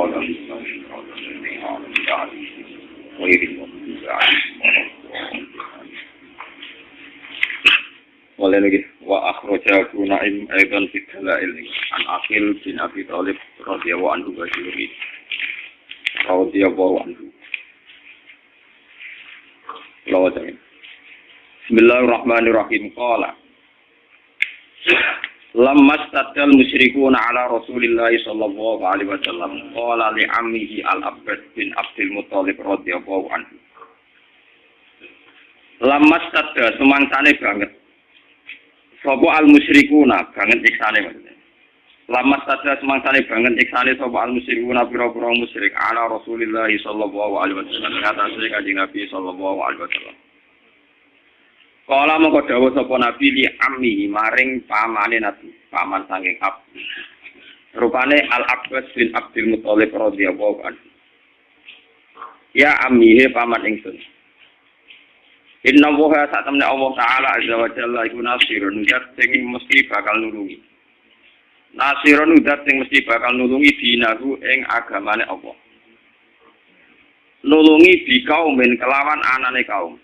Mulai lagi wa akhraja Naim aidan fi dalail an Aqil bin Abi Thalib radhiyallahu anhu bajuri radhiyallahu anhu. Lawajan. Bismillahirrahmanirrahim. Qala lamma stadal musyrikuuna ala Rasulillah sallallahu alaihi wasallam qala li ammihi al-Abbas bin Abdul Muthalib radhiyallahu anhu. Lamma stadal semangsane banget sapa al-musyrikuuna banget iksane maksudnya. Lama saja semangsane banget iksane sapa al-musyrikuuna pira-pira musyrik ala Rasulillah sallallahu alaihi wasallam ngatasi Kanjeng Nabi sallallahu alaihi wasallam. Kala mengko dawuh sapa Nabi li ammi maring pamane Nabi, paman saking Ab. Rupane Al-Abbas bin Abdul Muthalib radhiyallahu anhu. Ya ammi he paman ingsun. Inna woha saat temen Allah Ta'ala Azza wa Jalla iku nasirun udat sing mesti bakal nulungi. Nasirun udat sing mesti bakal nulungi dinahu ing agamane Allah. Nulungi bi kaumin kelawan anane kaum.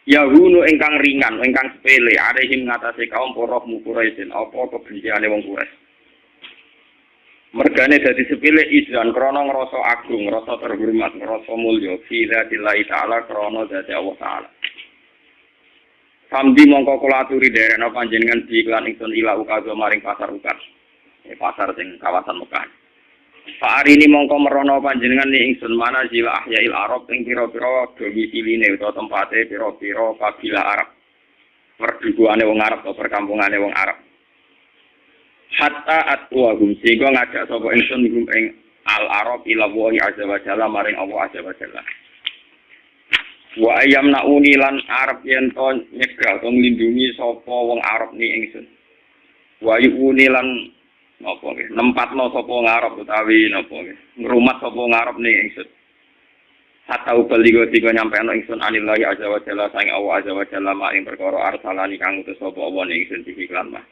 Yahunu ingkang ringan, ingkang sepele, arehim ngatasi kaum poroh mukuraisin, apa kebenciane wong Quraisy. Mergane dadi sepele izan krana ngrasa agung, ngrasa terhormat, ngrasa mulya fi dzatillahi taala krana dzati Allah taala. Samdi mongko kula aturi derena panjenengan diiklan ingsun ila ukazo maring pasar ukat. Pasar sing kawasan Mekah. Pak hari ini mongko merono panjenengan ni ingsun mana jila ahyail Arab ing pira-pira domisiline utawa tempate pira-pira kabilah Arab. Perdukuane wong Arab atau perkampungane wong Arab. Hatta atwahum sehingga ngajak sapa ingsun ing al-Arab ila wahi azza wa jalla maring Allah azza wa jalla. Wa ayyam nauni lan Arab yen to nyegal to nglindungi sapa wong Arab ni ingsun. Wa yuni lan napa nggih nempatno sapa wong Arab utawi napa nggih ngrumat sapa wong Arab ni ingsun. Hatta ubaligo tiga nyampe ana ingsun anillahi azza wa jalla sang Allah azza wa jalla maring perkara arsalani kang utus sapa Allah ni ingsun diklan mah.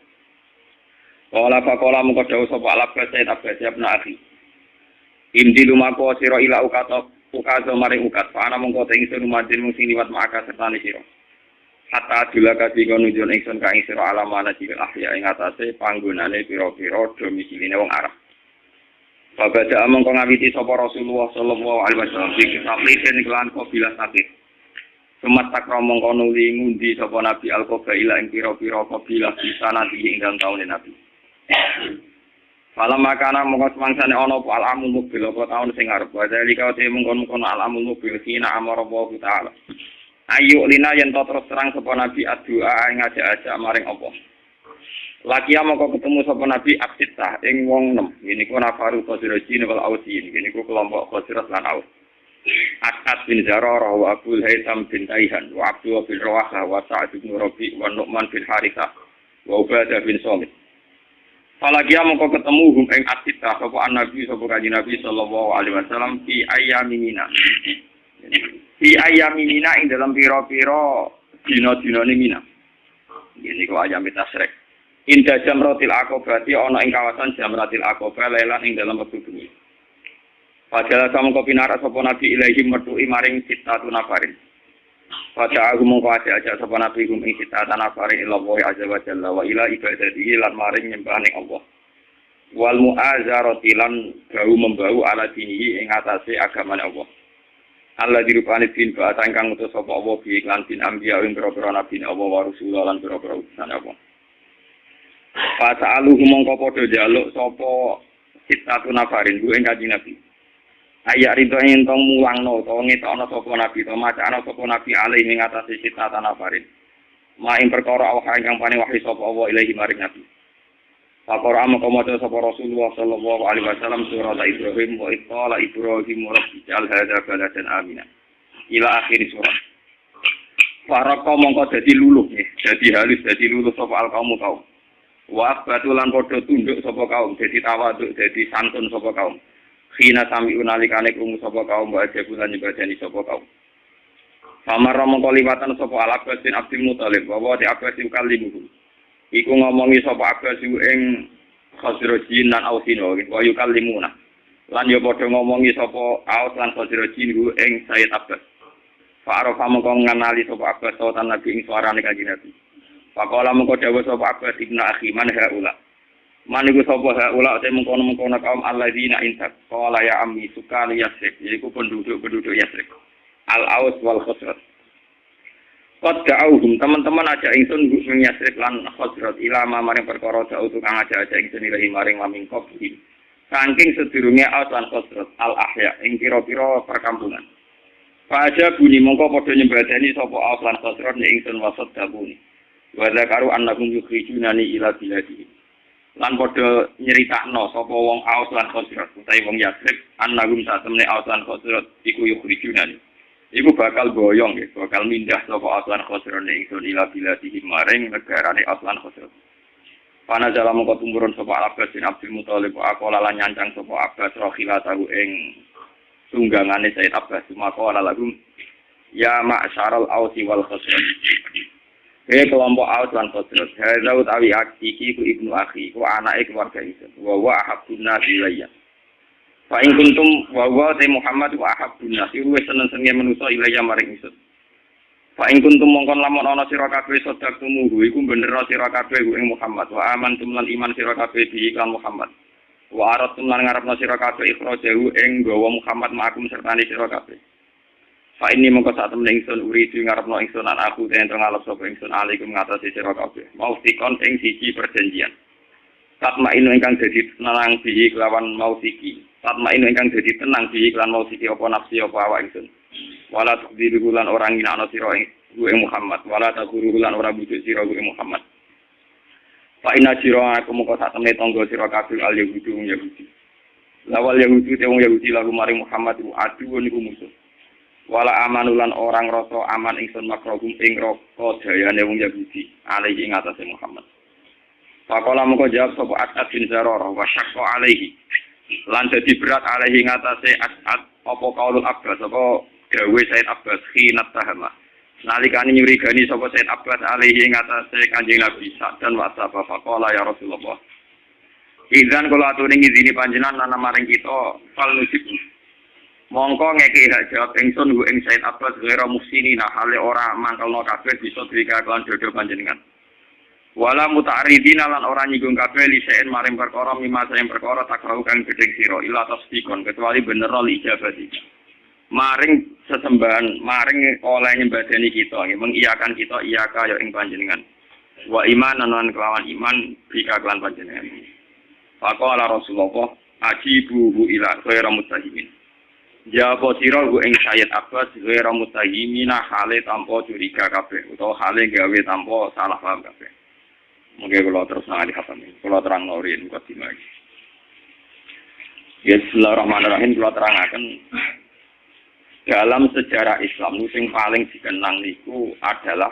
Kala pakola mengko dawuh sapa Al-Abbas abna akhi. Indi lumako sira ila ukazo maring ukat. Ana mengko te ingsun lumadin mung sing liwat maka sertane sira. Hatta adulaka tiga nunjuk ingsun ka ing sira alamana cil ahya ing atase panggonane pira-pira domisiline wong Arab. Babada mengko ngawiti sapa Rasulullah sallallahu alaihi wasallam iki sakliten kelan kabilah sakit. Semata kromong kono nuli ngundi sapa Nabi al-Qabaila ing pira-pira kabilah bisa nanti ing dalem taune Nabi. Falam makana mongko semangsane ana apa al-amul mobil apa taun sing arep wae lika te mongkon-mongkon al-amul mobil kina amara Allah taala. Ayu lina yen to terus terang sapa Nabi addu'a ngajak-ajak maring apa. Laki mongko ketemu sapa Nabi aksita ing wong 6. Ngene ku nafaru qadrojin wal ausin. Ngene ku kelompok qadrat lan aus. Asad bin Zararah wa Abdul Haytham bin Taihan wa Abdul bin Rawahah wa Sa'ad bin Rabi' wa Nu'man bin Harithah wa Ubadah bin Samit. Falagia mongko ketemu hum ing asita sapa Nabi sapa Kanjeng Nabi sallallahu alaihi wasallam fi ayyaminina. Fi ayyaminina ing dalam pira-pira dina-dinane Mina. Ngene kok ayam tasrek. Inda Jamratil Aqabati ana ing kawasan Jamratil Aqabah lelan ing dalam wektu bengi. Padahal samangka pinara sapa Nabi ilahi metuki maring sitatu nafarin. Pada aku mongko ajak sapa Nabi kum ing sitatu nafarin ila Allah azza wa jalla wa ila ibadatihi lan maring nyembahane Allah. Wal mu'azarati lan bau membau ala dinihi ing atase agamane Allah. Allah dirupani bin ba'ata ingkang utus sapa Allah bi iklan bin anbiya ing pira-pira nabi Allah wa rasul lan pira-pira utusan Allah. Pasa'alu mongko padha njaluk sapa sitatu nafarin ku ing Kanjeng Nabi. Ayak rito entong mulangno utawa ngetokno sapa nabi to macana sapa nabi alih ing atase sitatan nafarin. Ma ing perkara Allah ingkang paring wahyu sapa Allah ilahi maring nabi. Pakora amko maca sapa Rasulullah sallallahu alaihi wasallam surah Ibrahim wa qala Ibrahim rabbi ja'al hadza baladan amina. Ila akhir surah. Faraka mongko dadi luluh nggih, dadi halus dadi luluh sapa al-qaum kaum. Wa batulan padha tunduk sapa kaum, dadi tawaduk, dadi santun sapa kaum. Khina sami unalikane krungu sapa kaum wa jabulan ibadani sapa kaum. Famara mongko liwatan sapa Al-Abbas bin Abdul Muthalib wa di Abbas kalimuhu. Iku ngomongi sapa Abbas ing Khazrajin lan Ausino wa yukallimuna. Lan yo padha ngomongi sapa Aus lan Khazraj hu ing Sayyid Abbas. Fa arafa mongko ngenali sapa Abbas sautan Nabi ing suarane Kanjeng Nabi. Faqala mongko dawuh sapa Abbas ibnu akhi man haula. Man iku sapa haula te mengkono-mengkono kaum alladzina intak. Qala ya ammi sukan Yasrib, yaiku penduduk-penduduk Yasrib. Al-Aus wal Khazraj. Qad da'awhum teman-teman aja ingsun ing Yasrib lan Khazraj ila maring perkara da'u tukang aja ingsun ilahi maring laming qabih. Saking sedurunge Aus lan Khazraj al-ahya ing pira-pira perkampungan. Fa aja buni mongko padha nyembadani sapa Aus lan Khazraj ning ingsun wasat dabuni. Wa zakaru annahum yukhrijunani ila biladi. Lan padha nyeritakno sapa wong Aus lan Khazraj utawi wong Yasrib annahum satemene Aus lan Khazraj iku yukhrijunani. Iku bakal boyong ya, bakal mindah sapa Aus lan Khazraj ning ingsun ila biladi maring negarane Aus lan Khazraj. Pana jalan mongko tumurun sapa Abbas bin Abdul Muthalib aqala lan nyancang sapa Abbas rohila tahu ing tunggangane Sayyid Abbas maka ala lagu ya ma'syarul Ausi wal Khazraj. Kelompok Aus lan Khazraj, hadza utawi iki ku ibnu akhi, ku anake keluarga ingsun. Wa ahabbun nas ilayya. Fa in kuntum wa Muhammad wa ahabbun nas, wis seneng-senenge manusa ilayya maring ingsun. Fa in kuntum mongkon lamun ana sira kabeh sedhak tumuhu iku bener sira kabeh ing Muhammad wa amantum lan iman sira kabeh bi iklan Muhammad. Wa aratum lan ngarepna sira kabeh ikhrajahu ing gawa Muhammad ma'akum sertane sira kabeh. Fa ini mongko sak temen ingsun uridu ngarepno ingsun lan aku ten ngalap sapa ingsun alaikum ngatasi sira kabeh. Mau sikon ing siji perjanjian. Satma inu ingkang dadi tenang bihi kelawan mau siki. Satma inu ingkang dadi tenang bihi kelawan mau siki apa nafsi apa awak ingsun. Wala tudiru lan orang nginakno sira ing Muhammad, wala takuru lan ora bujuk sira ing Muhammad. Fa inna sira aku mongko sak temene tangga sira kabeh al Yahudi. Lawal Yahudi te wong Yahudi lalu maring Muhammad iku aduh niku musuh. Wala amanulan orang rasa aman ingsun makrogum ing roko dayane wong Yahudi alaihi ing atase Muhammad. Faqala mongko jawab sapa As'ad bin Zararah wa syaqqa alaihi. Lan dadi berat alaihi ing atase As'ad apa kaulul Abbas apa gawe Said Abbas khinat tahama. Nalikane nyurigani sapa Said Abbas alaihi ing atase Kanjeng Nabi dan wasaba faqala ya Rasulullah. Izan kula aturi ngizini panjenengan lan maring kita fal nujib. Mongko ngeki hak jawab ingsun ku ing Said Abbas ghairu muhsinina hale ora mangkelno kabeh bisa dikakuan dodo panjenengan. Wala muta'aridina lan ora nyinggung kabeh liseen maring perkara mimasa yang perkara takrau kang gedeng sira ila tasdikon kecuali bener li ijabati. Maring sesembahan maring oleh nyembadani kita nggih mengiyakan kita iyaka ya ing panjenengan. Wa imanan lan kelawan iman bikakuan panjenengan. Faqala Rasulullah ajibuhu ila ghairu mutahimin. Jawab sira ku ing Sayyid Abbas ghairu mutahimina hale tanpa curiga kabeh utawa hale gawe tanpa salah paham kabeh. Mungkin kula terus ngali hatam. Kula terang norin kok dimagi. Bismillahirrahmanirrahim kula terangaken dalam sejarah Islam sing paling dikenang niku adalah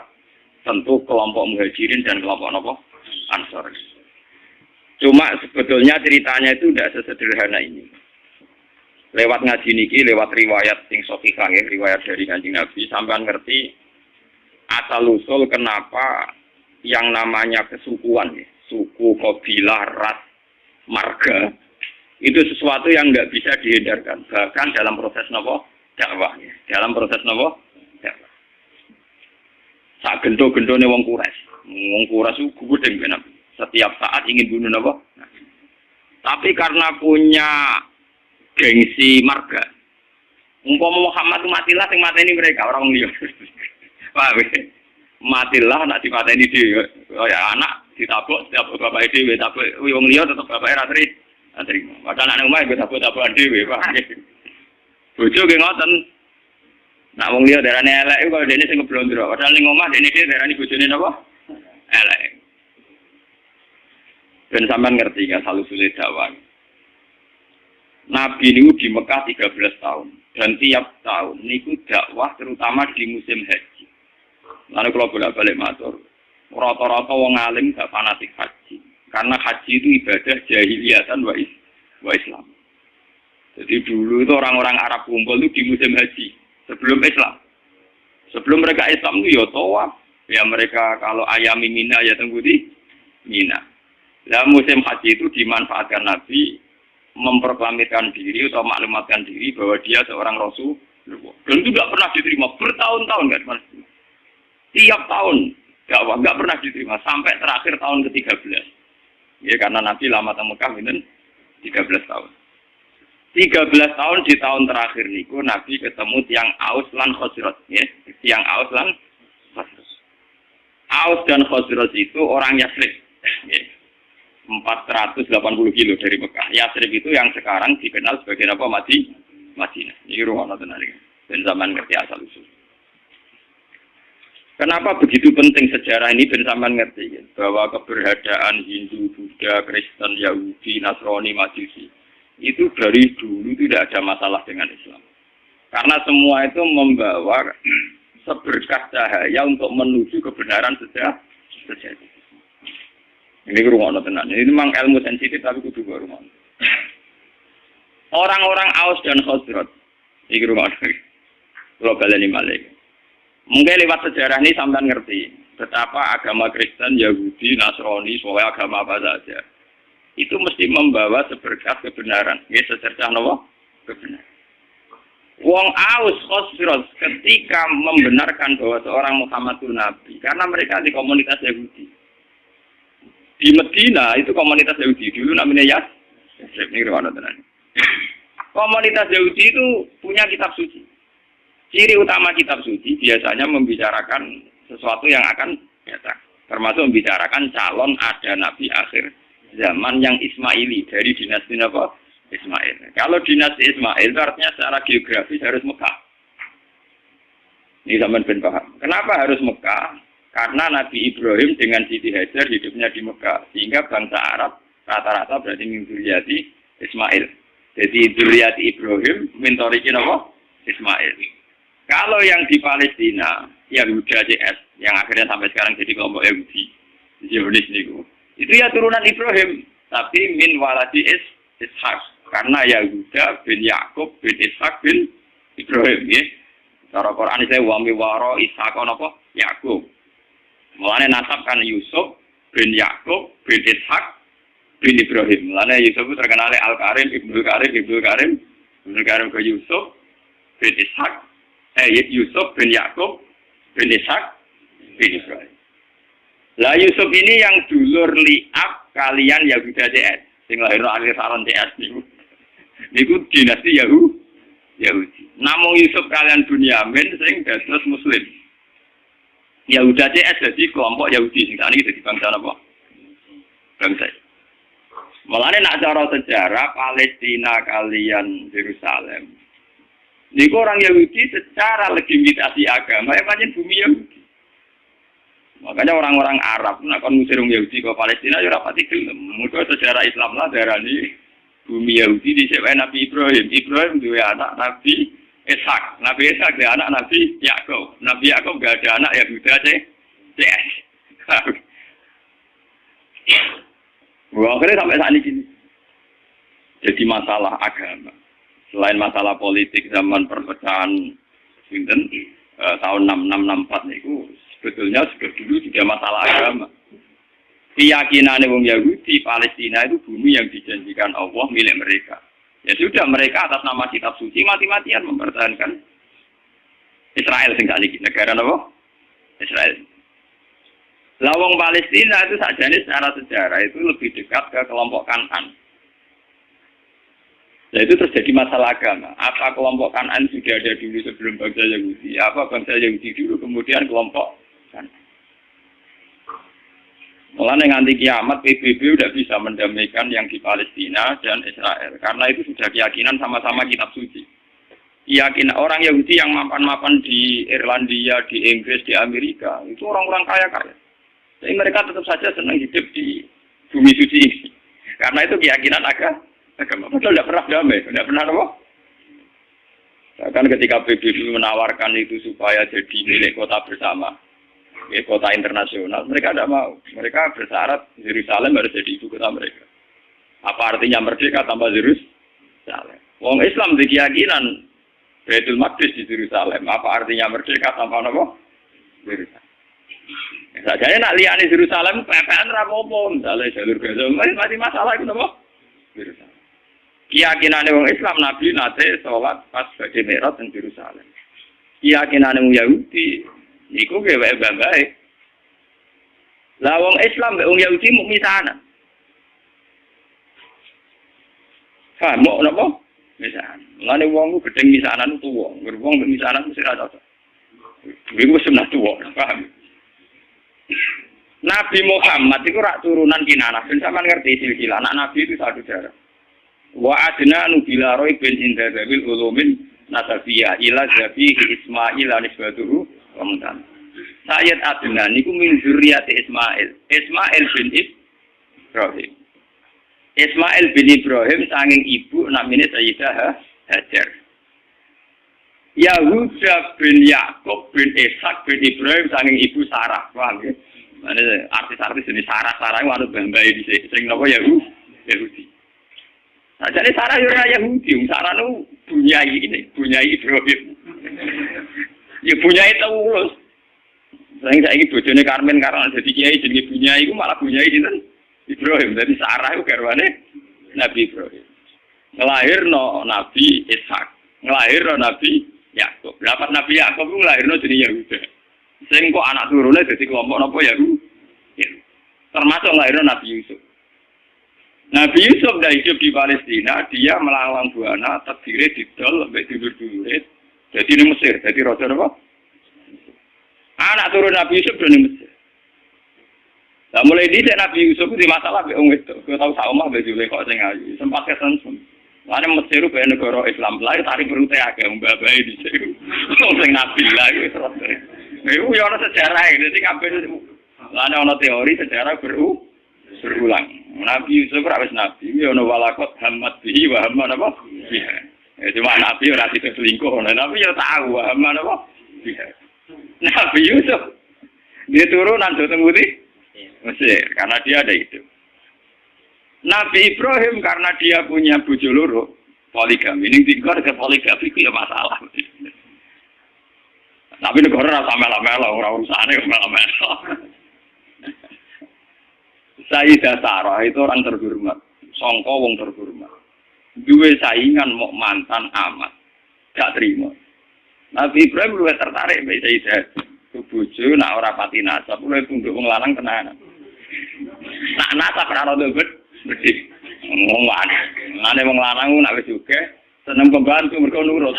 tentu kelompok Muhajirin dan kelompok napa? Ansor. Cuma sebetulnya ceritanya itu tidak sesederhana ini. Lewat ngaji niki, lewat riwayat sing sahihah nggih, riwayat dari Kanjeng Nabi sampean ngerti asal usul kenapa yang namanya kesukuan ya, suku, kabilah, ras, marga itu sesuatu yang enggak bisa dihindarkan bahkan dalam proses napa dakwah ya. Dalam proses napa dakwah. Sak gento-gentone wong Quraisy ku gudeng ben setiap saat ingin bunuh napa. Tapi karena punya gengsi marga. Umpama Muhammad matilah sing mateni mereka orang liya. Paham ya? Matilah nak dipateni dhewe. Ya anak ditabuk bapak dhewe, tapi wong liya tetep bapake ra trimo. Padahal anak omah wis tabuk-tabukan dhewe, Pak. Bojo ge ngoten. Nak wong liya darane elek kok dene sing ngeblondro. Padahal ning omah dene dhewe darani bojone napa? Elek. Ben sampean ngerti ya salusule dakwah. Nabi niku di Mekah 13 tahun dan tiap tahun niku dakwah terutama di musim haji. Lalu kalau bolak-balik matur, rata-rata wong alim gak fanatik haji karena haji itu ibadah jahiliyatan wa Islam. Jadi dulu itu orang-orang Arab kumpul itu di musim haji sebelum Islam. Sebelum mereka Islam itu ya tawaf, ya mereka kalau ayami Mina ya tunggu di Mina. Nah musim haji itu dimanfaatkan Nabi memproklamirkan diri atau maklumatkan diri bahwa dia seorang rasul. Dan itu tidak pernah diterima bertahun-tahun nggak pernah. Tiap tahun nggak pernah diterima sampai terakhir tahun ke-13. Ya karena Nabi lama di Mekah itu 13 tahun. 13 tahun di tahun terakhir niku Nabi ketemu tiang Aus lan Khazraj, ya. Tiang Aus lan Khazraj. Aus dan Khazraj itu orang Yasrib. Ya. 480 kilo dari Mekah. Yasrib itu yang sekarang dikenal sebagai apa? Madinah. Ini rumah tenan iki. Ben zaman ngerti asal usul. Kenapa begitu penting sejarah ini ben sampean ngerti ya? Bahwa keberadaan Hindu, Buddha, Kristen, Yahudi, Nasrani, Majusi itu dari dulu tidak ada masalah dengan Islam. Karena semua itu membawa seberkas cahaya untuk menuju kebenaran sejati. Ini rumah tenan. Ini memang ilmu sensitif tapi kudu rumah. Orang-orang Aus dan Khazraj. Ini rumah. Kalau baleni malih. Mungkin lewat sejarah ini sampean ngerti betapa agama Kristen, Yahudi, Nasrani, soal agama apa saja itu mesti membawa seberkas kebenaran. Ya secercah napa? Kebenaran. Wong Aus Khazraj ketika membenarkan bahwa seorang Muhammad itu nabi karena mereka di komunitas Yahudi. Di Medina itu komunitas Yahudi dulu namanya Yasrib. Ini rumah tenan. Komunitas Yahudi itu punya kitab suci. Ciri utama kitab suci biasanya membicarakan sesuatu yang akan datang. Termasuk membicarakan calon ada nabi akhir zaman yang Ismaili dari dinasti apa? Ismail. Kalau dinasti Ismail itu artinya secara geografis harus Mekah. Ini zaman ben paham. Kenapa harus Mekah? Karena Nabi Ibrahim dengan Siti Hajar hidupnya di Mekah. Sehingga bangsa Arab rata-rata berarti mindzuriyati Ismail. Jadi dzurriyyati Ibrahim mintorikin apa? Ismail. Kalau yang di Palestina, Yahuda CS, yang akhirnya sampai sekarang jadi kelompok Yahudi, Zionis niku. Itu ya turunan Ibrahim, tapi min waladi Ishak. Karena Yahuda bin Yakub bin Ishak bin Ibrahim, ya. Cara Quran itu wami waro Ishak apa? Yakub. Mulane nasab kan Yusuf bin Yakub bin Ishak bin Ibrahim. Mulane Yusuf itu terkenal Al-Karim, Ibnu Karim, Ibnu Karim ke Yusuf bin Ishak. Yusuf bin Yakub bin Ishak bin Ibrahim. Lah Yusuf ini yang dulur liab kalian Yahuda CS. Sing lahir akhir saran CS niku. Niku dinasti Yahudi. Namung Yusuf kalian Bunyamin sing dados muslim. Yahuda CS jadi kelompok Yahudi sing tadi jadi bangsa apa? Bangsa. Mulane nak cara sejarah Palestina kalian Yerusalem. Niku orang Yahudi secara legitimasi agama ya pancen bumi Yahudi. Makanya orang-orang Arab nak kon ngusir wong Yahudi ke Palestina ya ora pati gelem. Muga sejarah Islam lah darani bumi Yahudi disebut Nabi Ibrahim. Ibrahim duwe anak Nabi Ishak. Nabi Ishak duwe anak Nabi Yakub. Nabi Yakub gak ada anak Yahuda CS. Wah, akhirnya sampai saat ini jadi masalah agama. Selain masalah politik zaman perpecahan tahun 6664 niku sebetulnya sudah dulu juga masalah agama. Keyakinan wong Yahudi Palestina itu bumi yang dijanjikan Allah milik mereka. Ya sudah mereka atas nama kitab suci mati-matian mempertahankan Israel sing sakniki negara apa? Israel. Lawang Palestina itu sajane secara sejarah itu lebih dekat ke kelompok Kanan. Nah itu terjadi masalah agama. Apa kelompok Kanan sudah ada dulu sebelum bangsa Yahudi? Apa bangsa Yahudi dulu kemudian kelompok Kanan? Mulai nganti kiamat PBB udah bisa mendamaikan yang di Palestina dan Israel. Karena itu sudah keyakinan sama-sama kitab suci. Keyakinan orang Yahudi yang mapan-mapan di Irlandia, di Inggris, di Amerika itu orang-orang kaya-kaya. Jadi mereka tetap saja senang hidup di bumi suci ini. Karena itu keyakinan agama. Padahal tidak pernah damai, tidak pernah apa? Bahkan ketika PBB menawarkan itu supaya jadi milik kota bersama, kota internasional, mereka tidak mau. Mereka bersyarat Yerusalem harus jadi ibu kota mereka. Apa artinya merdeka tanpa Yerusalem? Wong Islam di keyakinan Baitul Maqdis di Yerusalem. Apa artinya merdeka tanpa apa? Yerusalem. Sajane nak liyane Yerusalem pepean ra apa-apa, misale jalur Gaza masih masalah itu apa? Yerusalem. Keyakinane wong Islam Nabi nate salat pas badhe Mi'raj teng Yerusalem. Keyakinane wong Yahudi niku gawe bae. Lah wong Islam wong Yahudi mung misanan. Mau napa? Misanan. Lane wong ku gedeng misanan tuwa. Wong misanan mesti ra cocok. Iku wis sunah tuwa, paham? Nabi Muhammad itu rak turunan Kinanah. Ben sampean ngerti silsilah anak Nabi itu satu darah. Wa adna nubila roy bin inda zabil ulumin nasabiyah ila zabihi Ismail anisbatuhu wa mutan. Sayyid Adnan niku min zurriyati Ismail. Ismail bin Ibrahim. Ismail bin Ibrahim sanging ibu namanya Sayyidah Hajar. Yahuda bin Yakub bin Ishak bin Ibrahim sanging ibu Sarah. Paham ya? Mana artis-artis ini Sarah itu anu bambai di sing napa Yahudi. Nah, jadi Sarah yo ora Yahudi, Sarah nu bunyai Ibrahim. Ya bunyai Taulus. Saiki bojone Karmen karena dadi kiai jenenge bunyai iku malah bunyai sinten? Ibrahim. Dadi Sarah iku garwane Nabi Ibrahim. Ngelahirno Nabi Ishak, ngelahirno Nabi Yakub. Dapat Nabi Yakub ku ngelahirno jenenge Yahuda. Sing kok anak turune dadi kelompok napa Yahudi. Termasuk ngelahirno Nabi Yusuf. Nabi Yusuf dah hidup di Palestina, dia melalang buana, terdiri didol, sampai tidur-tidur. Jadi di Mesir, jadi raja apa? Anak turun Nabi Yusuf dari Mesir. Nah, mulai di Nabi Yusuf itu masalah beong itu. Kita tahu sama baju lekok sing ayu. Sempat kesensun. Karena Mesir itu negara Islam lahir tarik berute agak mbak-mbak di situ. Sing Nabi lah itu terus. Itu ya ada sejarah ini. Jadi kabeh itu. Karena ada teori sejarah berulang. Nabi Yusuf rawis Nabi. Ya ada walakot hamad bihi wa hamad apa? Biha. Cuma Nabi ora itu selingkuh. Nabi ya tahu wa hamad apa? Biha. Nabi Yusuf dia turunan Sultan Putih Mesir karena dia ada itu. Nabi Ibrahim karena dia punya bojo loro poligami. Ini tinggal ke poligami itu ya masalah. Tapi negara rasa melo-melo, orang urusane melo-melo. Sayyidah Sarah itu orang terhormat, sangka wong terhormat. Duwe saingan mau mantan amat, gak terima. Nabi Ibrahim luwih tertarik mbek Sayyidah. Bojo nak ora pati nasab, luwih tunduk wong lanang tenanan. Nak nasab ora ono bedhe. Wong lanang. Ngene wong lanang nak wis sugih, seneng pembantu mergo nurut.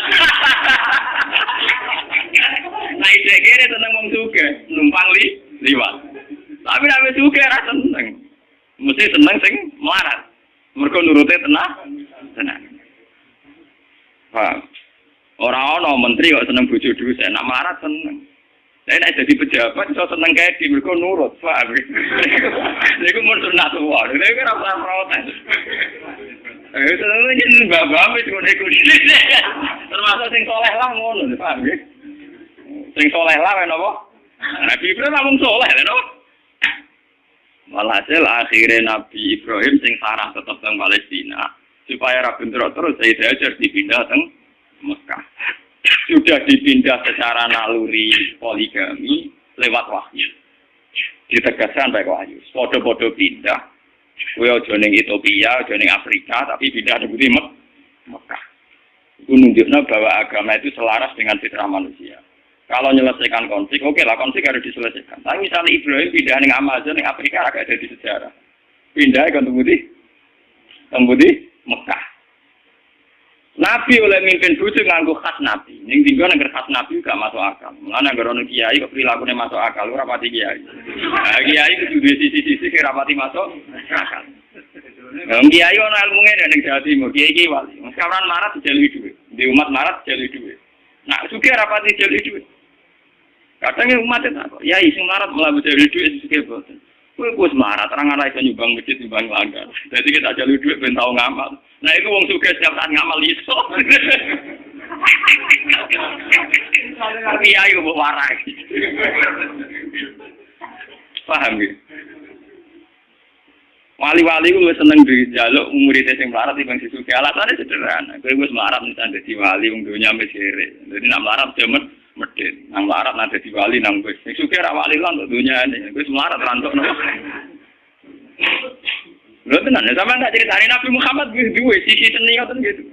Nah iki kene seneng wong sugih, numpang liwat. Tapi nek wis sugih ora seneng. Mesti seneng sing melarat. Mergo nurute tenang. Paham? Ora ana menteri kok seneng bojo dhewe, nak melarat seneng. Nek jadi pejabat iso seneng kae di mergo nurut, paham? Niku mun sunat wae. Nek ora usah protes. Seneng iki bapak wis ngono iku. Termasuk sing saleh lah ngono, paham nggih? Sing saleh lah napa? Nabi Ibrahim namung saleh lho. Walhasil akhirnya Nabi Ibrahim sing Sarah tetap di Palestina supaya ra bentrok terus Sayyidah Hajar dipindah teng Mekah. Sudah dipindah secara naluri poligami lewat wahyu. Ditegaskan baik wahyu. Podo-podo pindah. Kowe aja ning Ethiopia, aja ning Afrika, tapi pindah di Mekah. Itu menunjukkan bahwa agama itu selaras dengan fitrah manusia. Kalau menyelesaikan konflik, oke lah konflik harus diselesaikan. Tapi misalnya Ibrahim pindah ning Amazon, ning Afrika agak ada di sejarah. Pindah ke Tembudi Mekah. Nabi oleh mimpin bojo nganggo khas Nabi. Ning tinggal nang khas Nabi gak masuk akal. Mulane anggere ono kiai kok prilakune masuk akal, ora pati kiai. Nah, kiai kudu duwe sisi-sisi kira pati masuk akal. Kiai ono ilmune ning Jawa Timur, kiai wali. Sekarang marah dijalui dhuwit. Di umat marah dijalui dhuwit. Nah, sugih ora pati dijalui dhuwit. Kadang umat itu apa? Ya sing marah malah dijalui dhuwit sugih boten. Kowe wis marah terang ana iso nyumbang masjid nyumbang langgar. Jadi kita jalui dhuwit ben tau ngamal. Nah, itu wong sugih setiap saat ngamal iso. Kiai kok warai. Paham ya? Wali-wali ku seneng dijaluk murid sing melarat timbang sisuke. Alasane sederhana. Kowe wis melarat nang dadi wali wong donya wis kere. Dadi nang melarat demet medhit. Nang melarat nang dadi wali nang wis. Sisuke ra wali lan donyane. Wis melarat rantuk no. Lho tenan, sampean tak critani Nabi Muhammad duwe sisi seni ngoten gitu.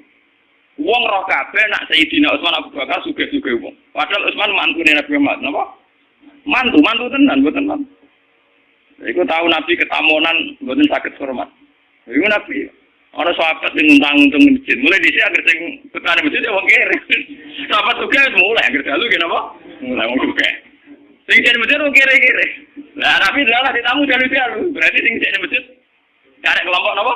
Wong roh kabeh nak Sayyidina Utsman Abu Bakar sugih-sugih wong. Padahal Utsman mantune Nabi Muhammad, napa? Mantu tenan, mboten mantu. Iku tahu Nabi ketamunan mboten saged hormat. Iku Nabi ana sahabat sing nguntang-untung masjid. Mulai dhisik agar sing tekane masjid wong kere. Sahabat sugih mulai agar dalu ki napa? Mulai wong sugih. Sing jadi masjid wong kere-kere. Lah Nabi dalah ditamu dalu-dalu. Berarti sing jadi masjid karek kelompok napa?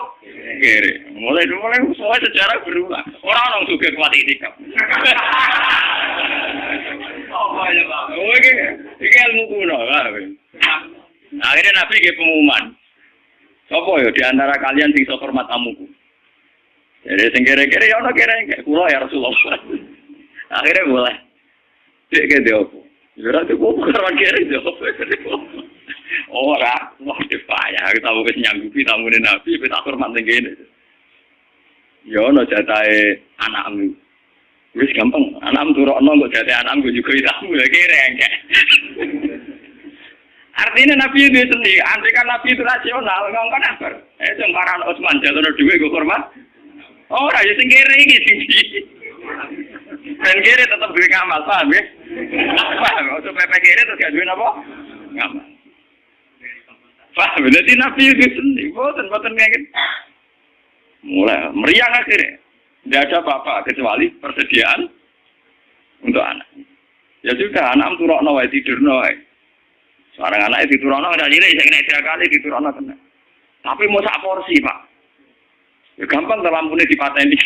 Kere. Mulai semua sejarah berulang. Orang sugih kuat itikaf. Oh ya Pak. Oh iki ilmu kuno lah. Akhirnya Nabi nggih pengumuman. Sopo ya di antara kalian sing iso hormat tamuku? Jadi sing kere-kere ya ono kere kula ya Rasulullah. Akhirnya boleh. Cek ke dia opo. Ora tuku karo kere dia opo. Ora, wah dipayah kita wis nyanggupi tamune Nabi wis tak hormat ning kene. Ya ono jatahe anakmu. Wis gampang, anakmu turokno kok jatahe anakmu juga tamu ya kere engke. Artinya Nabi itu sendiri, andai kan Nabi itu rasional, ngomong apa? Yang para Utsman jatuh duit gue hormat. Oh, raja sing kere iki sing. Dan kere tetap duwe ngamal, paham ya? Paham, supaya kere terus gak duwe apa? Ngamal. Paham, jadi Nabi itu sendiri, boten ngene. Mulai meriang akhirnya. Tidak ada apa-apa kecuali persediaan untuk anak. Ya sudah, anak turokno wae tidurno wae. Seorang anak itu turun, ada nilai saya kena 3 kali di turun kena. Tapi mau sak porsi Pak. Ya gampang lampunya dipateni.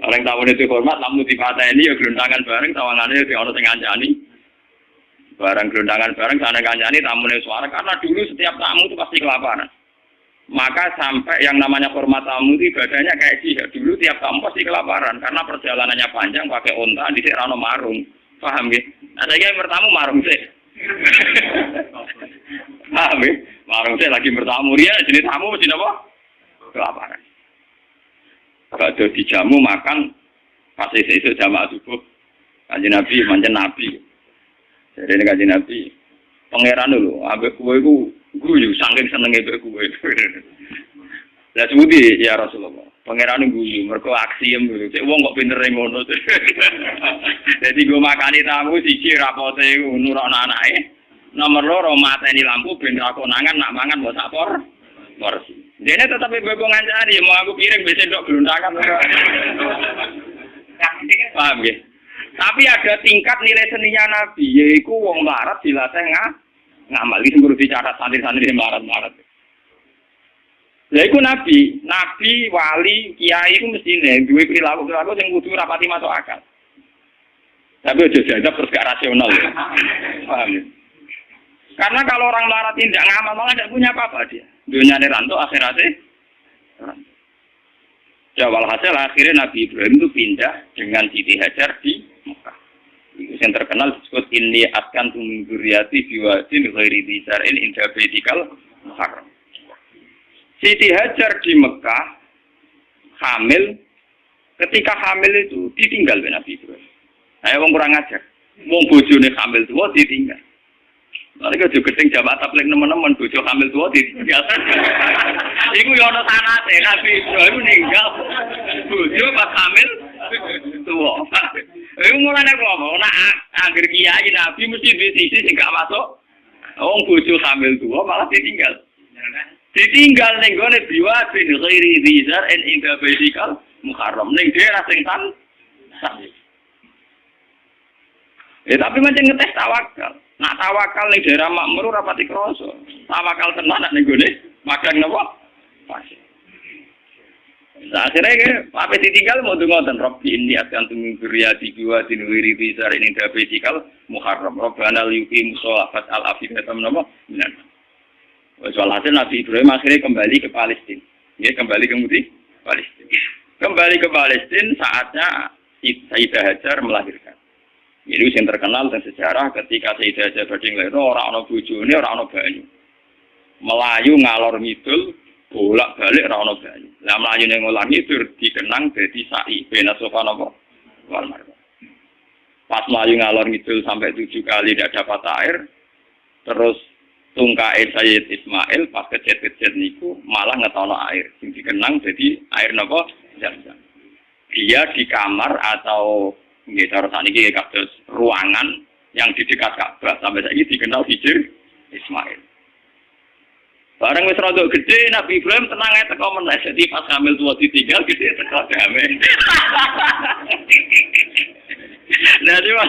Orang tamu itu hormat, lampu dipateni ya gelundangan bareng, tawangannya di orang sing ngancani. Barang gelundangan bareng, sana ngancani tamunya suara karena dulu setiap tamu itu pasti kelaparan. Maka sampai yang namanya hormat tamu itu ibadahnya kayak jihad. Dulu tiap tamu pasti kelaparan karena perjalanannya panjang pakai onta di rano marung. Paham ya? Ada yang bertamu marung sih. Paham ya? Marung sih lagi bertamu dia jenis tamu mesti apa? Kelaparan. Kalau dijamu makan pasti sesuk jamaah subuh. Kanjeng Nabi manjen Nabi. Jadi kanjeng Nabi pangeran dulu, ambek kowe iku guyu saking senenge ambek kowe. Lah sebuti ya Rasulullah. Pangeran guyu mergo aksiem lho. Cek wong kok pintere ngono. Dadi go makani tamu siji rapote nurokno anake. Nomor 2 mateni lampu ben ra konangan nak mangan mbok sak porsi. Dene tetep bebo ngancani mau aku piring wis entuk glundangan. Paham nggih? Tapi ada tingkat nilai seninya Nabi, yaitu wong larat dilatih ngamal. Iki sing dicatat santri-santri larat-larat. Lha iku nabi, wali, kiai iku mestine duwe perilaku sing kudu rapati masuk akal. Tapi aja jajab terus gak rasional. Paham ya? Karena kalau orang melarat tidak ngamal malah tidak punya apa-apa dia. Dunyane ranto, akhiratnya ranto. Ya walhasil akhirnya Nabi Ibrahim itu pindah dengan Siti Hajar di Mekah. Itu yang terkenal disebut inni askantu min dzurriyyati biwadin ghairi dzi zar'in inda baitikal muharram. Siti Hajar di Mekah hamil, ketika hamil itu ditinggal oleh Nabi Ibrahim. Saya wong kurang ajar. Wong bojone hamil tua ditinggal. Lalu kalau gedeng jamaah tabligh teman-teman bojo hamil tua ditinggal. Iku yo ana sanate Nabi Ibrahim ninggal bojo pas hamil tua. Iku mulane ngomong nek anggere kiai Nabi mesti di sisi sing gak masuk. Wong bojo hamil tua malah ditinggal. Ditinggal ning gone biwadin ghairi dzi zar'in inda baitikal muharram ning daerah sing tan. Tapi macam ngetes tawakal. Nak tawakal ning daerah makmur ora pati krasa. Tawakal tenan nek ning gone magang napa? Pas. Akhirnya apa ditinggal mau ngoten Rabbi inni askantu min dzurriyyati biwadin ghairi dzi zar'in inda baitikal muharram. Rabbana liyuqimu sholata al-afidatan napa? Minan. Soal hasil Nabi Ibrahim akhirnya kembali ke Palestina. Ya, kembali ke Palestina. Kembali ke Palestina saatnya Sayyidah Hajar melahirkan. Ini yang terkenal dan sejarah ketika Sayyidah Hajar badhe nglairno ora ana bojone, ora ana banyu. Melayu ngalor ngidul, bolak-balik ora ana banyu. Lah mlayu ning ngalor ngidul dikenang dadi sa'i bena sofa napa? Wal marwah. Pas melayu ngalor ngidul sampai 7 kali tidak dapat air, terus tungkae Sayyid Ismail pas kecet-kecet niku malah ngetono air sing dikenang jadi air napa Zam-Zam. Dia di kamar atau nggih cara sakniki kados ruangan yang di dekat Ka'bah sampai saiki dikenal Hijr Ismail. Bareng wis rada gede Nabi Ibrahim tenang ae teko meneh dadi pas hamil tua ditinggal gede teko damai. Nah cuma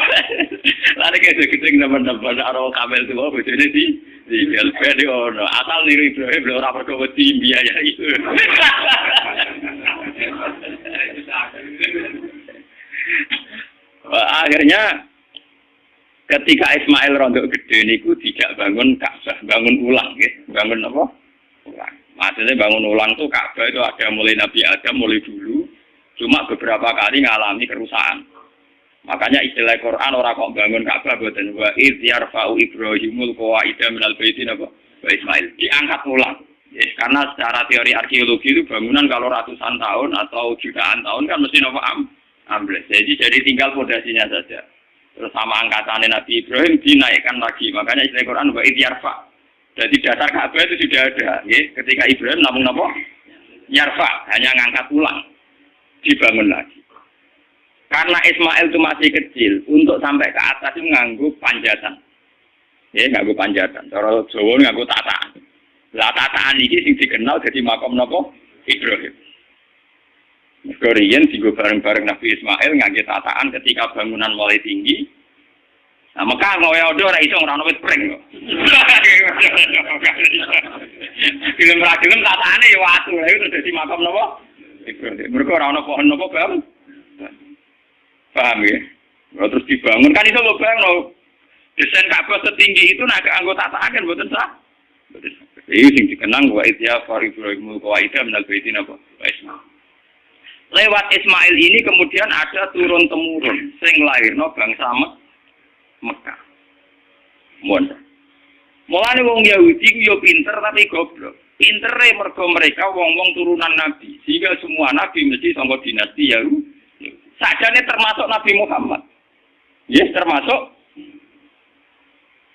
lari kayak gitu nambah arah kamel tua bojone di galben ono asal niru Ibrahim lho ora perlu wedi biaya itu. Akhirnya ketika Ismail rondok gede niku tidak bangun Ka'bah, bangun ulang gitu. Bangun apa? Ulang. Maksudnya bangun ulang tuh Ka'bah itu ada mulai Nabi Adam mulai dulu, cuma beberapa kali ngalami kerusakan. Makanya istilah Quran orang kok bangun Ka'bah boten wa idz yarfa'u Ibrahimul qawaida minal baiti napa? Wa Ismail diangkat ulang. Yes, karena secara teori arkeologi itu bangunan kalau ratusan tahun atau jutaan tahun kan mesti napa ambles. Jadi tinggal fondasinya saja. Terus sama angkatannya Nabi Ibrahim dinaikkan lagi. Makanya istilah Quran wa idz yarfa. Jadi dasar Ka'bah itu sudah ada. Ya. Ketika Ibrahim namun apa? Yarfa, hanya ngangkat ulang. Dibangun lagi. Karena Ismail itu masih kecil, untuk sampai ke atas itu nganggo panjatan. Ya, nganggo panjatan. Cara Jawa nganggo tataan. Lah tataan ini sing dikenal jadi makam napa? Ibrahim. Korean digo bareng-bareng Nabi Ismail ngangge tataan ketika bangunan mulai tinggi. Nah, Mekah ngowe odo ora iso ora ono wit pring kok. Film tataane ya watu, lha itu dadi makam napa? Mergo ora ono pohon napa, Bang? Paham ya? Terus dibangun kan iso mbok bayangno. Desain Ka'bah setinggi itu nak anggo tataan kan mboten sah. Iki sing dikenang wa idya Ibrahim qawaida minal baiti napa? Ismail. Lewat Ismail ini kemudian ada turun-temurun sing lahirno bangsa Mekah. Mulane wong Yahudi yo pinter tapi goblok. Pintere mergo mereka wong-wong turunan Nabi. Sehingga semua Nabi mesti saka dinasti Yahudi. Sajane termasuk Nabi Muhammad. Yes, termasuk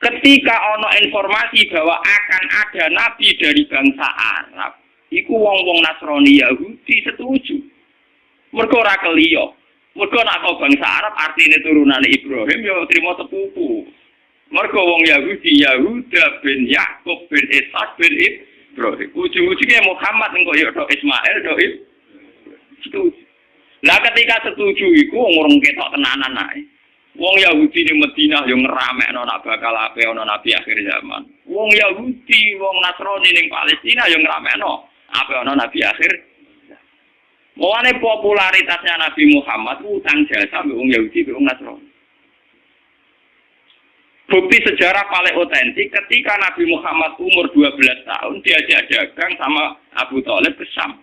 ketika ono informasi bahwa akan ada Nabi dari bangsa Arab. Iku wong-wong Nasrani Yahudi setuju. Mergo ora keliyo. Mergo nek bangsa Arab artine turunane Ibrahim ya trimo sepupu. Mergo wong Yahudi Yahuda bin Yakub bin Ishak bin Ibrahim. Ujung-ujungnya Muhammad engko ya tok Ismail tok setuju. Lah ketika setuju iku wong ketok tenanan ae. Wong Yahudi ning Madinah yo ngeramekno nak bakal ape ana nabi akhir zaman. Wong Yahudi, wong Nasrani ning Palestina yo ngeramekno ape ana nabi akhir. Mulane popularitasnya Nabi Muhammad utang jasa mbek wong Yahudi mbek wong Nasrani. Bukti sejarah paling otentik ketika Nabi Muhammad umur 12 tahun diajak dagang sama Abu Thalib ke Syam.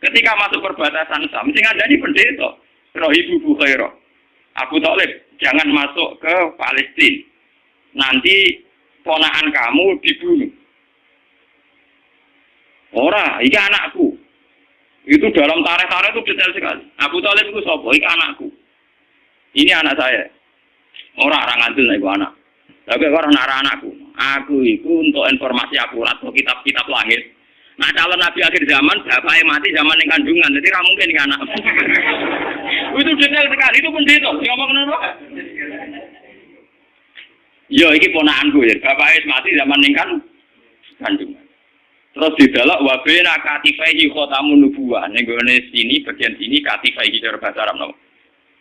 Ketika masuk perbatasan Syam, sing ngandani pendeta, Rohibu Bukhairah. Abu Thalib, jangan masuk ke Palestina. Nanti ponakan kamu dibunuh. Ora, iki anakku. Itu dalam tarikh-tarikh itu detail sekali. Abu Thalib itu sapa? Iki anakku. Ini anak saya. Ora ngantil nek anak. Tapi orang anakku. Aku itu untuk informasi akurat kok kitab-kitab langit. Nah calon nabi akhir zaman bapaknya mati zaman yang kandungan, jadi tidak mungkin ini anak. Itu detail sekali, itu pendeta. Ngomong kenapa? Ya, ini ponakanku ya. Bapaknya mati zaman yang kandungan. Terus didelok wabena katifaihi khotamun nubuwah. Nenggone sini bagian sini katifaihi cara bahasa Arab napa.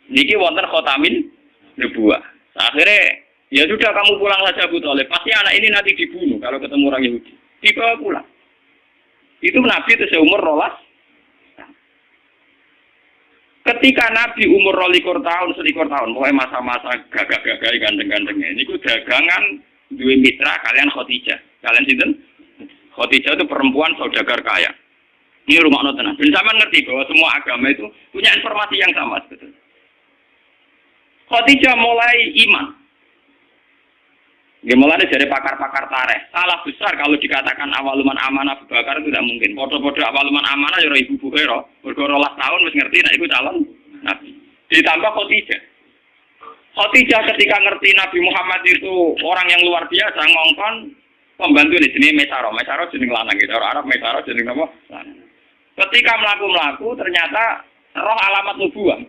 Niki wonten khotamin nubuwah. Akhirnya ya sudah kamu pulang saja Abu Thalib. Pasti anak ini nanti dibunuh kalau ketemu orang Yahudi. Dibawa pulang. Itu Nabi itu seumur 12. Ketika Nabi umur 12 tahun, 11 tahun, pokoknya masa-masa gagah-gagah gandeng-gandengnya. Ini ku dagangan dua mitra kalian Khadijah. Kalian sinten? Khadijah itu perempuan saudagar kaya. Ini rumah tenan. Dan sama ngerti bahwa semua agama itu punya informasi yang sama sebetulnya. Khadijah mulai iman. Gimana dari pakar-pakar tarikh. Salah besar kalau dikatakan awaluman amanah Abu Bakar itu tidak mungkin. Podo-podo awaluman amanah ya Ibu Bukhairah. Bergorolah tahun wis ngerti nek iku calon Nabi. Ditambah Khadijah. Khadijah ketika ngerti Nabi Muhammad itu orang yang luar biasa ngongkon pembantu ini jenis mesaro jenis lanang gitu. Orang Arab mesaro jenis apa? Lanang. Ketika melaku ternyata roh alamat nubuah.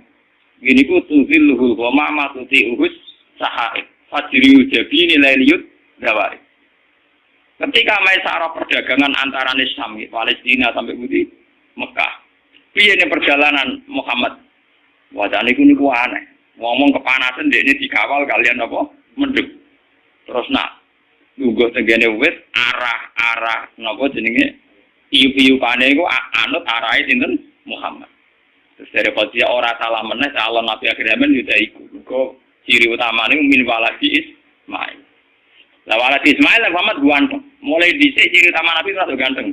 Gini ku tuzilluhul ghamama tuti'uhus sahaib. Fajriyu jabini lailiyut dawari. Ketika mesaro perdagangan antara Syam, Palestina sampai Budi Mekah. Piye ini perjalanan Muhammad? Wajane niku aneh. Ngomong kepanasan dekne dikawal kalian apa? Mendung. Terus nunggu tenggene wit arah napa jenenge iyu-iyupane iku anut arahe sinten Muhammad. Terus dari Khadijah ora salah meneh calon Nabi akhir zaman yo iku. Mergo ciri utamane min waladi Ismail. Lah waladi Ismail Muhammad ganteng. Mulai dhisik ciri utama Nabi rada ganteng.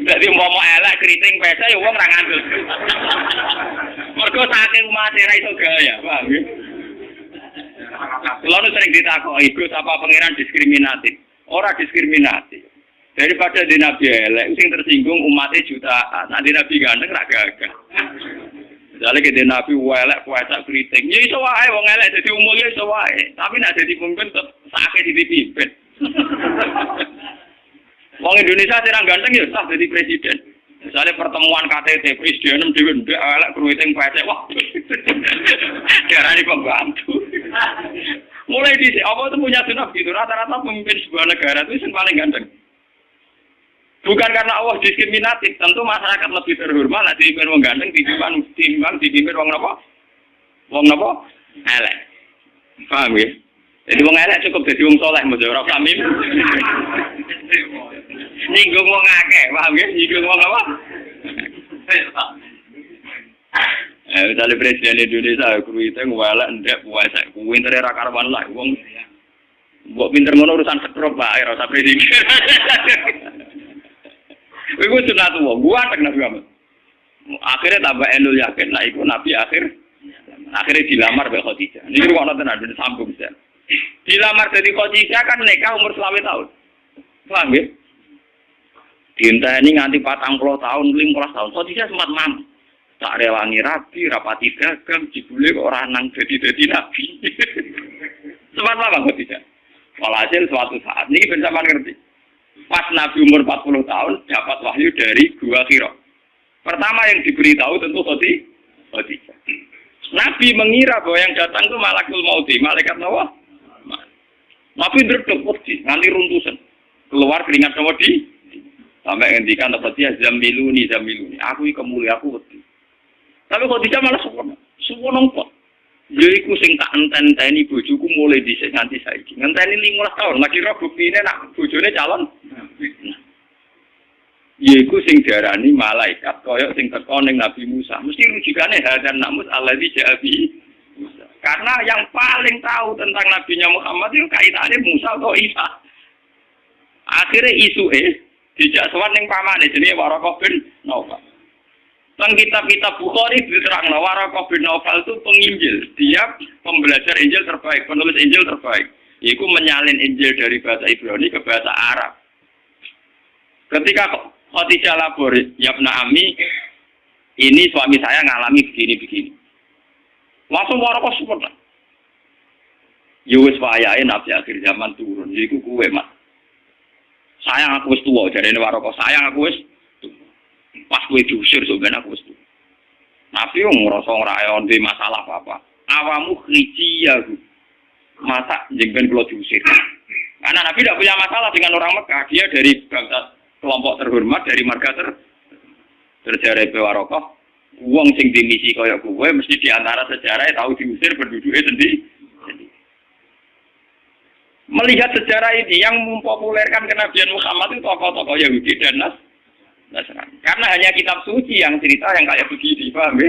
Dadi umpama elek kriting pesa ya wong ra ngandel. Mergo saking umat ra iso gaya, paham nggih? Kulo sering ditakoki, Gus apa pangeran diskriminatif? Ora diskriminatif. Daripada di Nabi elek sing tersinggung umatnya jutaan. Nah di Nabi ganteng ra gagah. Misalnya ke Nabi elek puasa kriting. Ya iso wae wong elek dadi umum ya iso wae. Tapi nek dadi pemimpin tetep sakit dipimpin. Wong Indonesia sing ganteng ya sah jadi presiden. Misalnya pertemuan KTT presiden dhewe ndek elek kruiting pecek wah. Darani pembantu. Mulai di apa itu punya sunah gitu rata-rata pemimpin sebuah negara itu yang paling ganteng. Bukan karena Allah diskriminatif, tentu masyarakat lebih terhormat nek dipimpin wong ganteng timbang dipimpin wong napa? Wong napa? Elek. Paham ya? Jadi wong elek cukup dadi wong saleh mesti ora samim. Nyinggung wong akeh, paham ya? Nyinggung wong apa? Misalnya presiden Indonesia kuwi welek ndek puasa kuwi entere ra karuan lah wong mbok pinter ngono urusan setrop bae ora usah presiden. Iku sunat wong gua tak Nabi Muhammad. Akhirnya tambah enul yakin lah iku Nabi akhirnya dilamar mbek Khadijah. Niki kok ana tenan ben sambung bisa. Dilamar dadi Khadijah kan nikah umur 20 tahun. Paham nggih? Dienteni nganti 40 tahun, 15 tahun. Khadijah sempat mam. Tak rewangi rabi, rapati dagang, jebule kok ora nang dadi nabi. Sempat lama Khadijah. Walhasil suatu saat niki ben sampean ngerti. Pas Nabi umur 40 tahun dapat wahyu dari Gua Hira. Pertama yang diberitahu tentu Khadijah. Nabi mengira bahwa yang datang itu malakul mauti, malaikat Nawa. Nabi ndredeg wedi, nganti runtusan. Keluar keringat sama di sampai ngendikan Khadijah zamiluni. Aku iki kemulia aku wedi. Tapi Khadijah malah suwono kok. Ya iku sing tak enten-enteni bojoku mulai dhisik nganti saiki. Ngenteni 15 tahun, lagi ora buktine nak bojone calon. Ya iku sing diarani malaikat kaya sing teko ning Nabi Musa. Mesti rujukane hadan namus alladzi ja'abi Musa. Karena yang paling tahu tentang nabinya Muhammad itu kaitane Musa atau Isa. Akhirnya isuke dijak sowan ning pamane jenenge Waraqah bin Naufal. Tentang kitab-kitab Bukhari diterangkan Waraqah bin Naufal itu penginjil, dia pembelajar Injil terbaik, penulis Injil terbaik. Yaitu menyalin Injil dari bahasa Ibrani ke bahasa Arab. Ketika Khadijah lapor, Yabna Ami, ini suami saya ngalami begini-begini. Langsung Waraqah support. Yowes wayahe nabi akhir zaman turun, yaiku kuwe Mas. Sayang aku wis tuwa, jarene Waraqah, sayang aku wis pas kowe diusir sampeyan aku wis. Nabi wong ngrasa ora ono masalah apa-apa. Awamu khijiyahu. Masa jengben kula diusir. Karena Nabi tidak punya masalah dengan orang Mekah. Dia dari bangsa kelompok terhormat, dari marga terjare Waraqah. Wong sing dimisi kaya kowe mesti diantara sejarah tahu diusir berduduke sendiri. Melihat sejarah ini yang mempopulerkan kenabian Muhammad itu tokoh-tokoh Yahudi dan Nasrani. Karena hanya kitab suci yang cerita yang kayak begini, paham ya?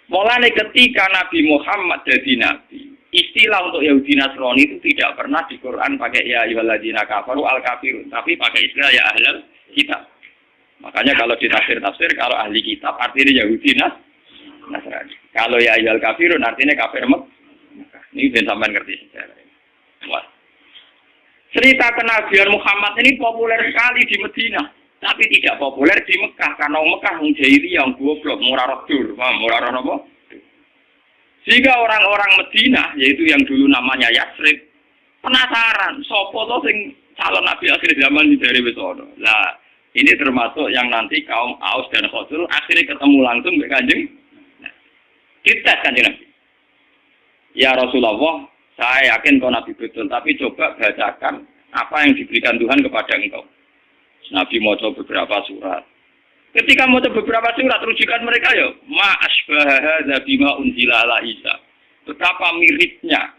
Mulai ketika Nabi Muhammad jadi nabi, istilah untuk Yahudi Nasrani itu tidak pernah di Quran pakai ya ayyuhalladzina kafaru al-kafirun, tapi pakai istilah ya ahlul kitab. Makanya kalau di tafsir kalau ahli kitab artinya Yahudi Nasrani. Kalau ya ayyuhal kafirun artinya kafir Mekah. Ini ben sampean ngerti sejarah. Wah. Cerita kenabian Muhammad ini populer sekali di Madinah, tapi tidak populer di Mekah karena Mekah wong jahiliyah yang goblok, murah redul, murah apa? Sehingga orang-orang Madinah, yaitu yang dulu namanya Yatsrib, Penasaran, sopo to sing calon nabi akhir zaman dari wis ono. Lah, ini termasuk yang nanti kaum Aus dan Khazraj akhirnya ketemu langsung dengan Kanjeng. Nah, kita Kanjeng Nabi. Ya Rasulullah, saya yakin kau nabi betul, tapi coba bacakan apa yang diberikan Tuhan kepada engkau. Nabi mau coba beberapa surat. Ketika mau coba beberapa surat, rujukan mereka ya, ma asbaha bima unzila ala Isa. Betapa miripnya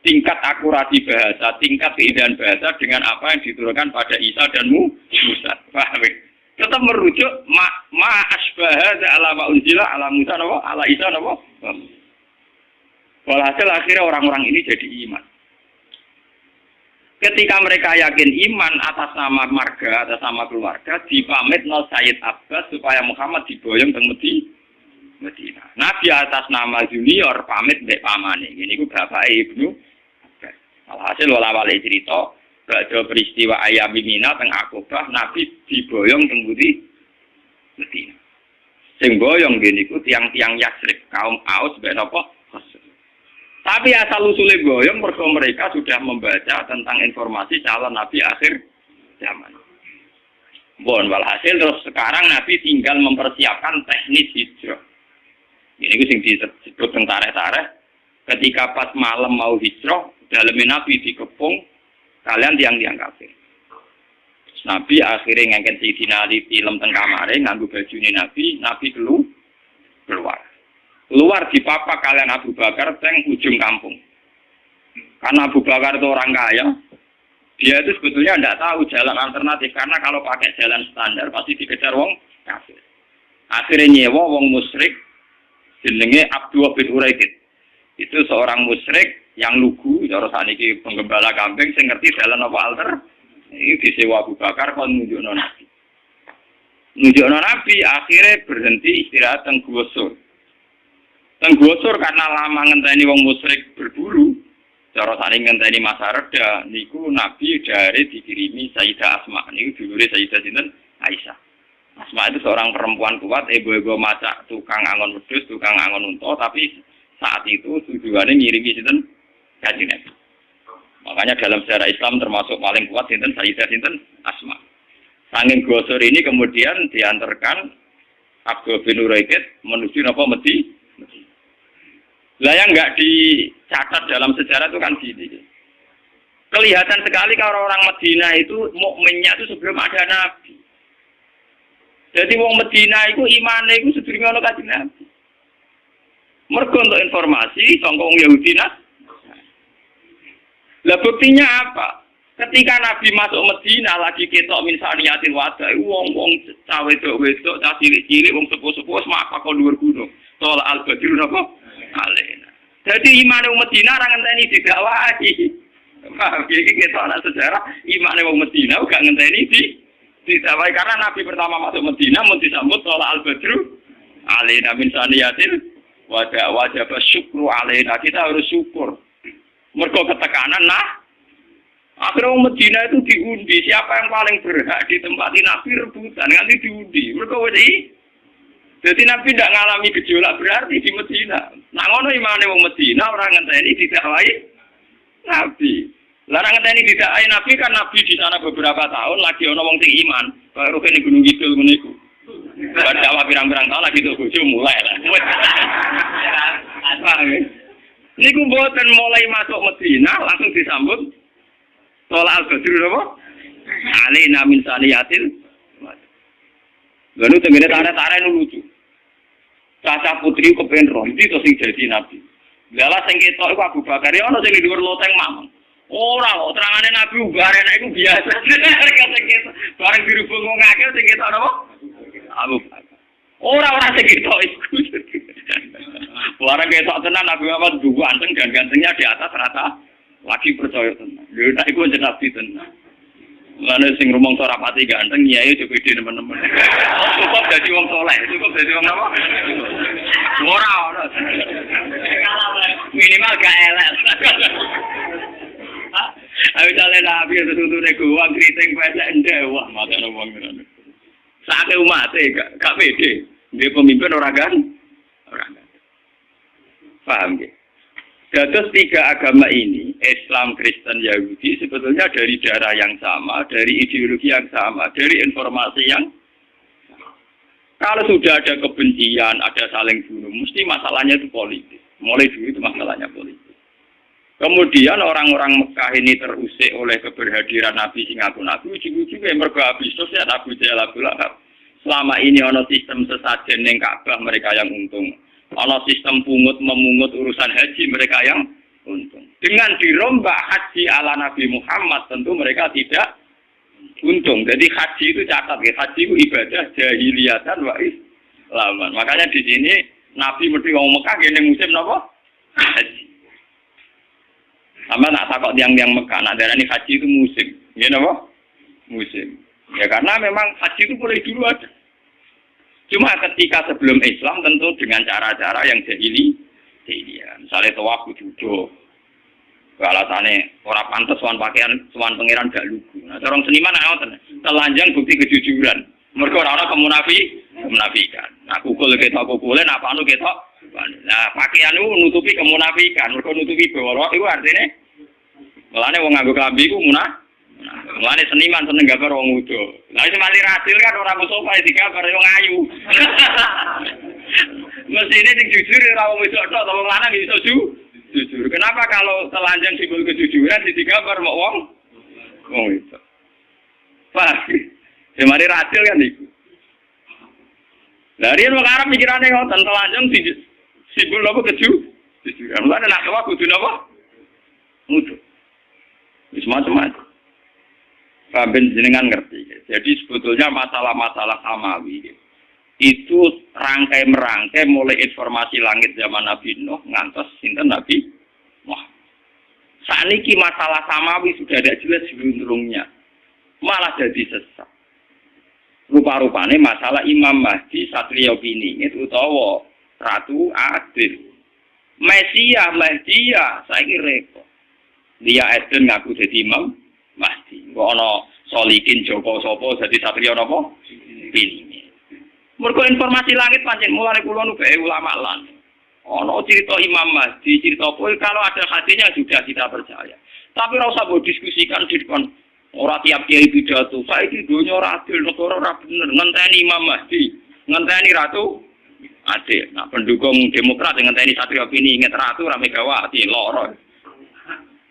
tingkat akurasi bahasa, tingkat keindahan bahasa dengan apa yang diturunkan pada Isa dan Musa. Paham? Tetap merujuk ma asbaha ala ma unzila ala Musa napa ala Isa napa. Walhasil akhirnya orang-orang ini jadi iman. Ketika mereka yakin iman atas nama marga, atas nama keluarga, dipamit nol Sayyid Abbas supaya Muhammad diboyong teng Medina. Nabi atas nama junior pamit mbek pamane. Ini ku bapak Ibnu. Alhasil wala-wali cerita, ada peristiwa ayam Mina teng Aqabah, Nabi diboyong teng Medina. Sing boyong gini ku tiang-tiang Yasrib, kaum Aus mbek napa? Tapi asal usulnya boyong, mereka sudah membaca tentang informasi calon Nabi akhir zaman. Bon, walhasil terus sekarang Nabi tinggal mempersiapkan teknis hijrah. Ini sing disebut tentara-tara. Ketika pas malam mau hijrah, dalamnya Nabi dikepung, kalian tiang-tiang kafir. Nabi akhirnya ngangkat Sayyidina Ali film teng kamare, nganggo bajune Nabi keluar. Keluar di papa kalian Abu Bakar teng ujung kampung. Karena Abu Bakar itu orang kaya, dia itu sebetulnya tidak tahu jalan alternatif. Karena kalau pakai jalan standar pasti dikejar wong kafir. Akhirnya nyewa wong musyrik jenenge Abdullah bin Uraikid. Itu seorang musyrik yang lugu, cara saniki penggembala kambing sing ngerti jalan apa alter. Ini disewa Abu Bakar kon nunjukno Nabi. Nunjukno Nabi akhirnya berhenti istirahat teng Gua Sur. Tenggosor karena lama ngenteni wong musyrik berburu, cara saling ngenteni masa reda, niku Nabi dari dikirimi Sayyidah Asma, niku dulure Sayyidah sinten Aisyah. Asma itu seorang perempuan kuat, ebo-ebo macak, tukang angon wedhus, tukang angon unta, tapi saat itu tujuannya ngirimi sinten Kanjeng Nabi. Makanya dalam sejarah Islam termasuk paling kuat sinten Sayyidah sinten Asma. Saking gosor ini kemudian diantarkan Abdul bin Uraikid menuju napa Medina. Lah yang nggak dicatat dalam sejarah itu kan gini. Kelihatan sekali kalau orang Medina itu mukminnya itu sebelum ada Nabi. Jadi wong Medina itu imane itu sebelum ono Kanjeng Nabi. Mergo untuk informasi sangka wong Yahudi Lah buktinya apa? Ketika Nabi masuk Medina lagi ketok min saniyatil wada, wong-wong cawe wedok, cah cilik-cilik, wong sepuh-sepuh semapa kok dhuwur gunung. Soal al-Badr napa? Alena. Jadi iman wong Medina ora ngenteni didakwahi. Paham iki ketok ana sejarah iman wong Medina gak ngenteni didakwahi karena Nabi pertama masuk Medina mun disambut soal al-Badr alena min saniyatil wada syukru alena. Kita harus syukur. Mergo ketekanan akhirnya orang Medina itu diundi, siapa yang paling berhak ditempati Nabi rebutan, nanti diundi. Mereka jadi Nabi tidak mengalami gejolak berarti di Medina. Nah ngono imane wong Medina orang ngenteni didakwahi Nabi. Larang ngenteni didakwahi Nabi kan Nabi di sana beberapa tahun lagi ono wong sing iman, kaya rukene Gunung Kidul ngene iku. Bar dakwah pirang-pirang tahun lagi tuh bojo mulai lah. Niku mboten mulai masuk Medina langsung disambut Sholat al-Badr apa? Alina min saniyatil. Lalu tengene tare-tare lucu. Caca putri kepen roh iki to sing dadi nabi. Lha sing ketok iku Abu Bakar ya ono sing dhuwur loteng mamang. Ora kok terangane nabi ubare nek iku biasa. Bareng dirubung wong akeh sing ketok napa? Abu Bakar. Ora sing ketok iku. Bareng ketok tenan Nabi Muhammad ganteng dan gantengnya di atas rata. Lagi percaya tenan. Lha nek iku jeneng nabi tenan. Lan sing rumangsa rapati ganteng kiai yo gede teman-teman. Cukup dadi wong saleh, cukup dadi wong apa? Ora. Minimal gak elek. Ayo jale nabi tutune gua kriting pesek ndek wah matane wong ngono. Sake umate gak pede. Dia pemimpin orang kan? Orang kan. Paham nggih? Dados tiga agama ini, Islam, Kristen, Yahudi, sebetulnya dari darah yang sama, dari ideologi yang sama, dari informasi yang sama. Kalau sudah ada kebencian, ada saling bunuh, mesti masalahnya itu politik. Mulai dulu itu masalahnya politik. Kemudian orang-orang Mekah ini terusik oleh keberhadiran Nabi sing ngaku Nabi, ujung-ujungnya mergo habis sosial Abu Jahal Abu Lahab. Selama ini ono sistem sesajen ning Ka'bah mereka yang untung. Ono sistem pungut memungut urusan haji mereka yang untung. Dengan dirombak haji ala Nabi Muhammad tentu mereka tidak untung. Jadi haji itu catat ya, haji itu ibadah jahiliyatan wa islaman. Makanya di sini Nabi mesti ngomong Mekah gini musim napa? Haji. Sama nak takut yang Mekah, nak darani haji itu musim. Gini napa? Musim. Ya karena memang haji itu boleh dulu ada. Cuma ketika sebelum Islam tentu dengan cara-cara yang jahiliyah. Misalnya tawaf kudu alasannya orang pantas sowan pakaian sowan pangeran gak lugu. Nah, orang seniman ngoten, telanjang bukti kejujuran. Mergo ora ana kemunafikan. Nah, kukul ketok kukule, nak panu ketok. Nah, pakaian itu nutupi kemunafikan. Mergo nutupi bawah itu artinya melane wong nganggo klambi iku mulane seniman seneng gambar wong udo. Lah sing mati rasil kan ora musofa digambar wong ayu. Mesine sing jujur ora wong wedok tok, wong lanang iso jujur. Kenapa kalau telanjang simbol kejujuran digambar mok wong wedok? Wah, sing mati rasil kan iku. Lah riyen wong Arab pikirane ngoten, telanjang simbol apa kejujuran. Mulane nek wae kudu napa? Udo. Wis macam-macam. Sampai jenengan ngerti. Jadi sebetulnya masalah-masalah samawi itu rangkai-merangkai mulai informasi langit zaman Nabi Nuh ngantos sinten Nabi Muhammad. Saat ini masalah samawi sudah ada jelas sebelumnya, malah jadi sesat. Rupa-rupanya masalah Imam Mahdi Satria Piningit itu utawa Ratu Adil. Mesia Mahdia saya kira dia Eden ngaku jadi Imam Mahdi. Kok ana Solikin Joko Sopo dadi satria napa? Piningit. Mergo informasi langit pancen mulane kula nu bae ulama lan. Ana cerita Imam Mahdi, cerita apa kalau ada hadisnya sudah kita percaya. Tapi ora usah mbok diskusikan di depan ora tiap kiai pidato. Saiki donya ora adil, negara ora bener. Ngenteni Imam Mahdi, ngenteni Ratu Adil. Nah, pendukung Demokrat ngenteni satria Piningit Ratu ra Megawati loro.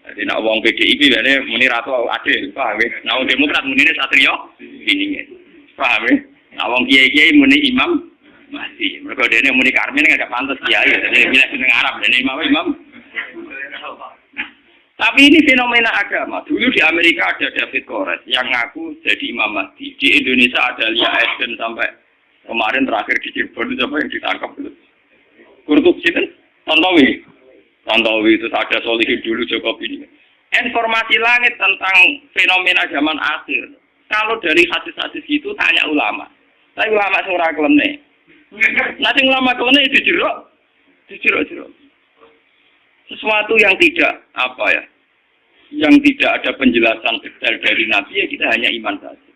Jadi nak wong PDIP bene muni Ratu Adil, paham ya? Nak wong Demokrat munine Satrio Piningit. Paham ya? Nak wong kiai-kiai muni Imam Mahdi. Mergo dene muni Karmin enggak pantes kiai, jadi milih jeneng Arab dene Imam. Tapi ini fenomena agama. Dulu di Amerika ada David Koresh yang ngaku jadi Imam Mahdi. Di Indonesia ada Lia Eden sampai kemarin terakhir di Cirebon itu apa yang ditangkap itu. Kurtup sih Tantowi itu ada Solihin dulu Jokowi ini. Informasi langit tentang fenomena zaman akhir. Kalau dari hadis-hadis itu tanya ulama. Tapi ulama surah kelene. Nanti ulama kelene dijerok. Sesuatu yang tidak yang tidak ada penjelasan detail dari Nabi ya kita hanya iman saja.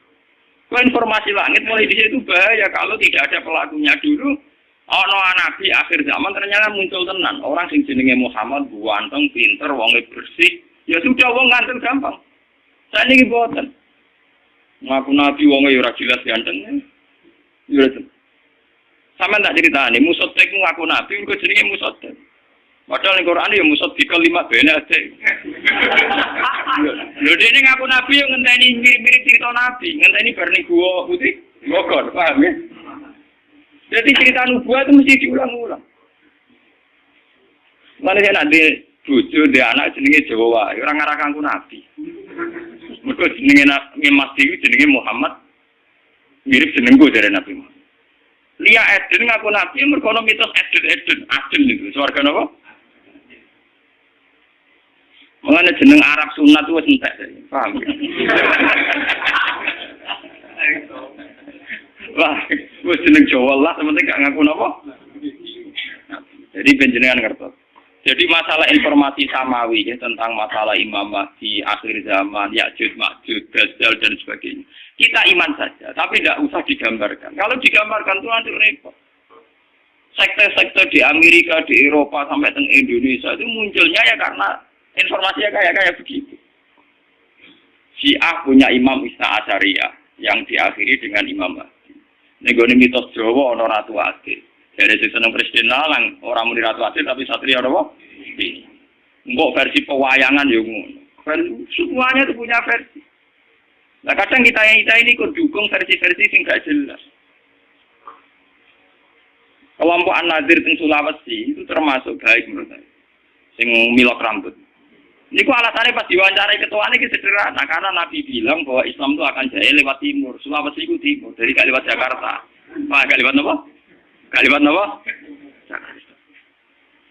Kalau informasi langit mulai di situ bahaya kalau tidak ada pelakunya dulu. Ono nabi akhir zaman ternyata muncul tenan orang sing jenenge Muhammad ganteng, pinter, wonge bersih. Ya sudah wong ngantel gampang. Saniki boten. Ngaku nabi wonge ora jelas ganteng. Ya sampeyan tak critani Musotek ngaku nabi kok jenenge Musotek. Padahal ning Quran ya Musotek kalimat bene ade. Lho dene ngaku nabi yo ngenteni mirip-mirip cerita nabi, ngenteni bar ning gua putih. Bogor, paham ya? Jadi cerita nubuah itu mesti diulang-ulang. Mana saya nanti bojo dia anak jenenge Jawa, orang ngarah kangku nabi. Mereka jenenge Mas Dewi jenenge Muhammad, mirip jenengku dari Nabi Muhammad. Lia Eden ngaku nabi, mereka mitos Eden itu, suarga apa? Mengenai jeneng Arab Sunat itu entek, paham? Wah, gue jeneng Jawa lah, sementing gak ngaku apa? Jadi penjenengan ngertos. Jadi masalah informasi samawi ya, tentang masalah Imam Mahdi, akhir zaman, Ya'juj, Ma'juj, Dajjal dan sebagainya. Kita iman saja, tapi tidak usah digambarkan. Kalau digambarkan itu nanti repot. sekte-sekte di Amerika, di Eropa sampai ke Indonesia itu munculnya ya karena informasinya kayak begitu. Syiah punya Imam Isna Asyariyah yang diakhiri dengan Imam Mahdi. Negoni mitos Jawa ana Ratu Adil. Dari seneng Presiden Nalang orang muni Ratu Adil tapi satria apa? Mbok versi pewayangan yo ngono. Semuanya itu punya versi. Nah kadang kita ini kok dukung versi-versi sing gak jelas. Kelompok An-Nadir teng Sulawesi itu termasuk baik menurut saya. Sing milok rambut. Niku alasannya pas diwawancarai ketuanya itu sederhana karena Nabi bilang bahwa Islam itu akan jaya lewat timur. Sulawesi itu timur, jadi gak lewat Jakarta. Gak lewat apa? Gak lewat apa? Jakarta.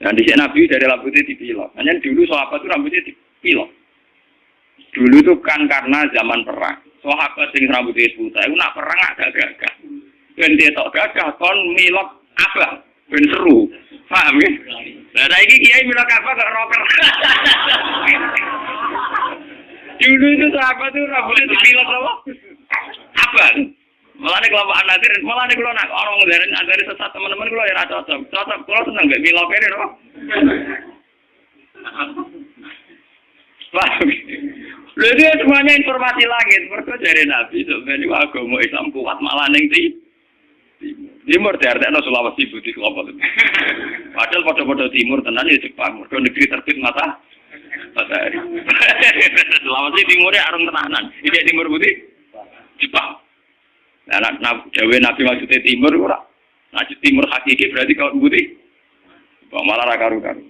Dan di sini Nabi dari rambutnya dipilok. Hanya dulu sahabat itu rambutnya dipilok. Dulu itu kan karena zaman perang. Sahabat sing rambutnya putih, itu nak perang agak gagah. Dan dia tak gagah, kon milok apa? Ben seru. Paham ya? Nah, ini kiai milok apa gak rocker? Dulu itu sahabat itu rambutnya dipilok apa? Apa? Malah nih kelompok An-Nadir, malah nih kalau nak orang dari sesat teman-teman kalau ya cocok. Cocok, kalau seneng gak milok ini apa? Paham? Lalu semuanya informasi langit. Mereka dari Nabi sebenarnya agama Islam kuat malah neng timur diartikan Sulawesi Budi kelompok itu. Padahal pada timur tenan ya Jepang. Mereka negeri terbit matahari. Sulawesi timurnya arung tenanan. Ini timur Budi Jepang. Nah, Jawa Nabi maksudnya timur ora. Nah, timur hakiki berarti kalau Budi malah karu-karu.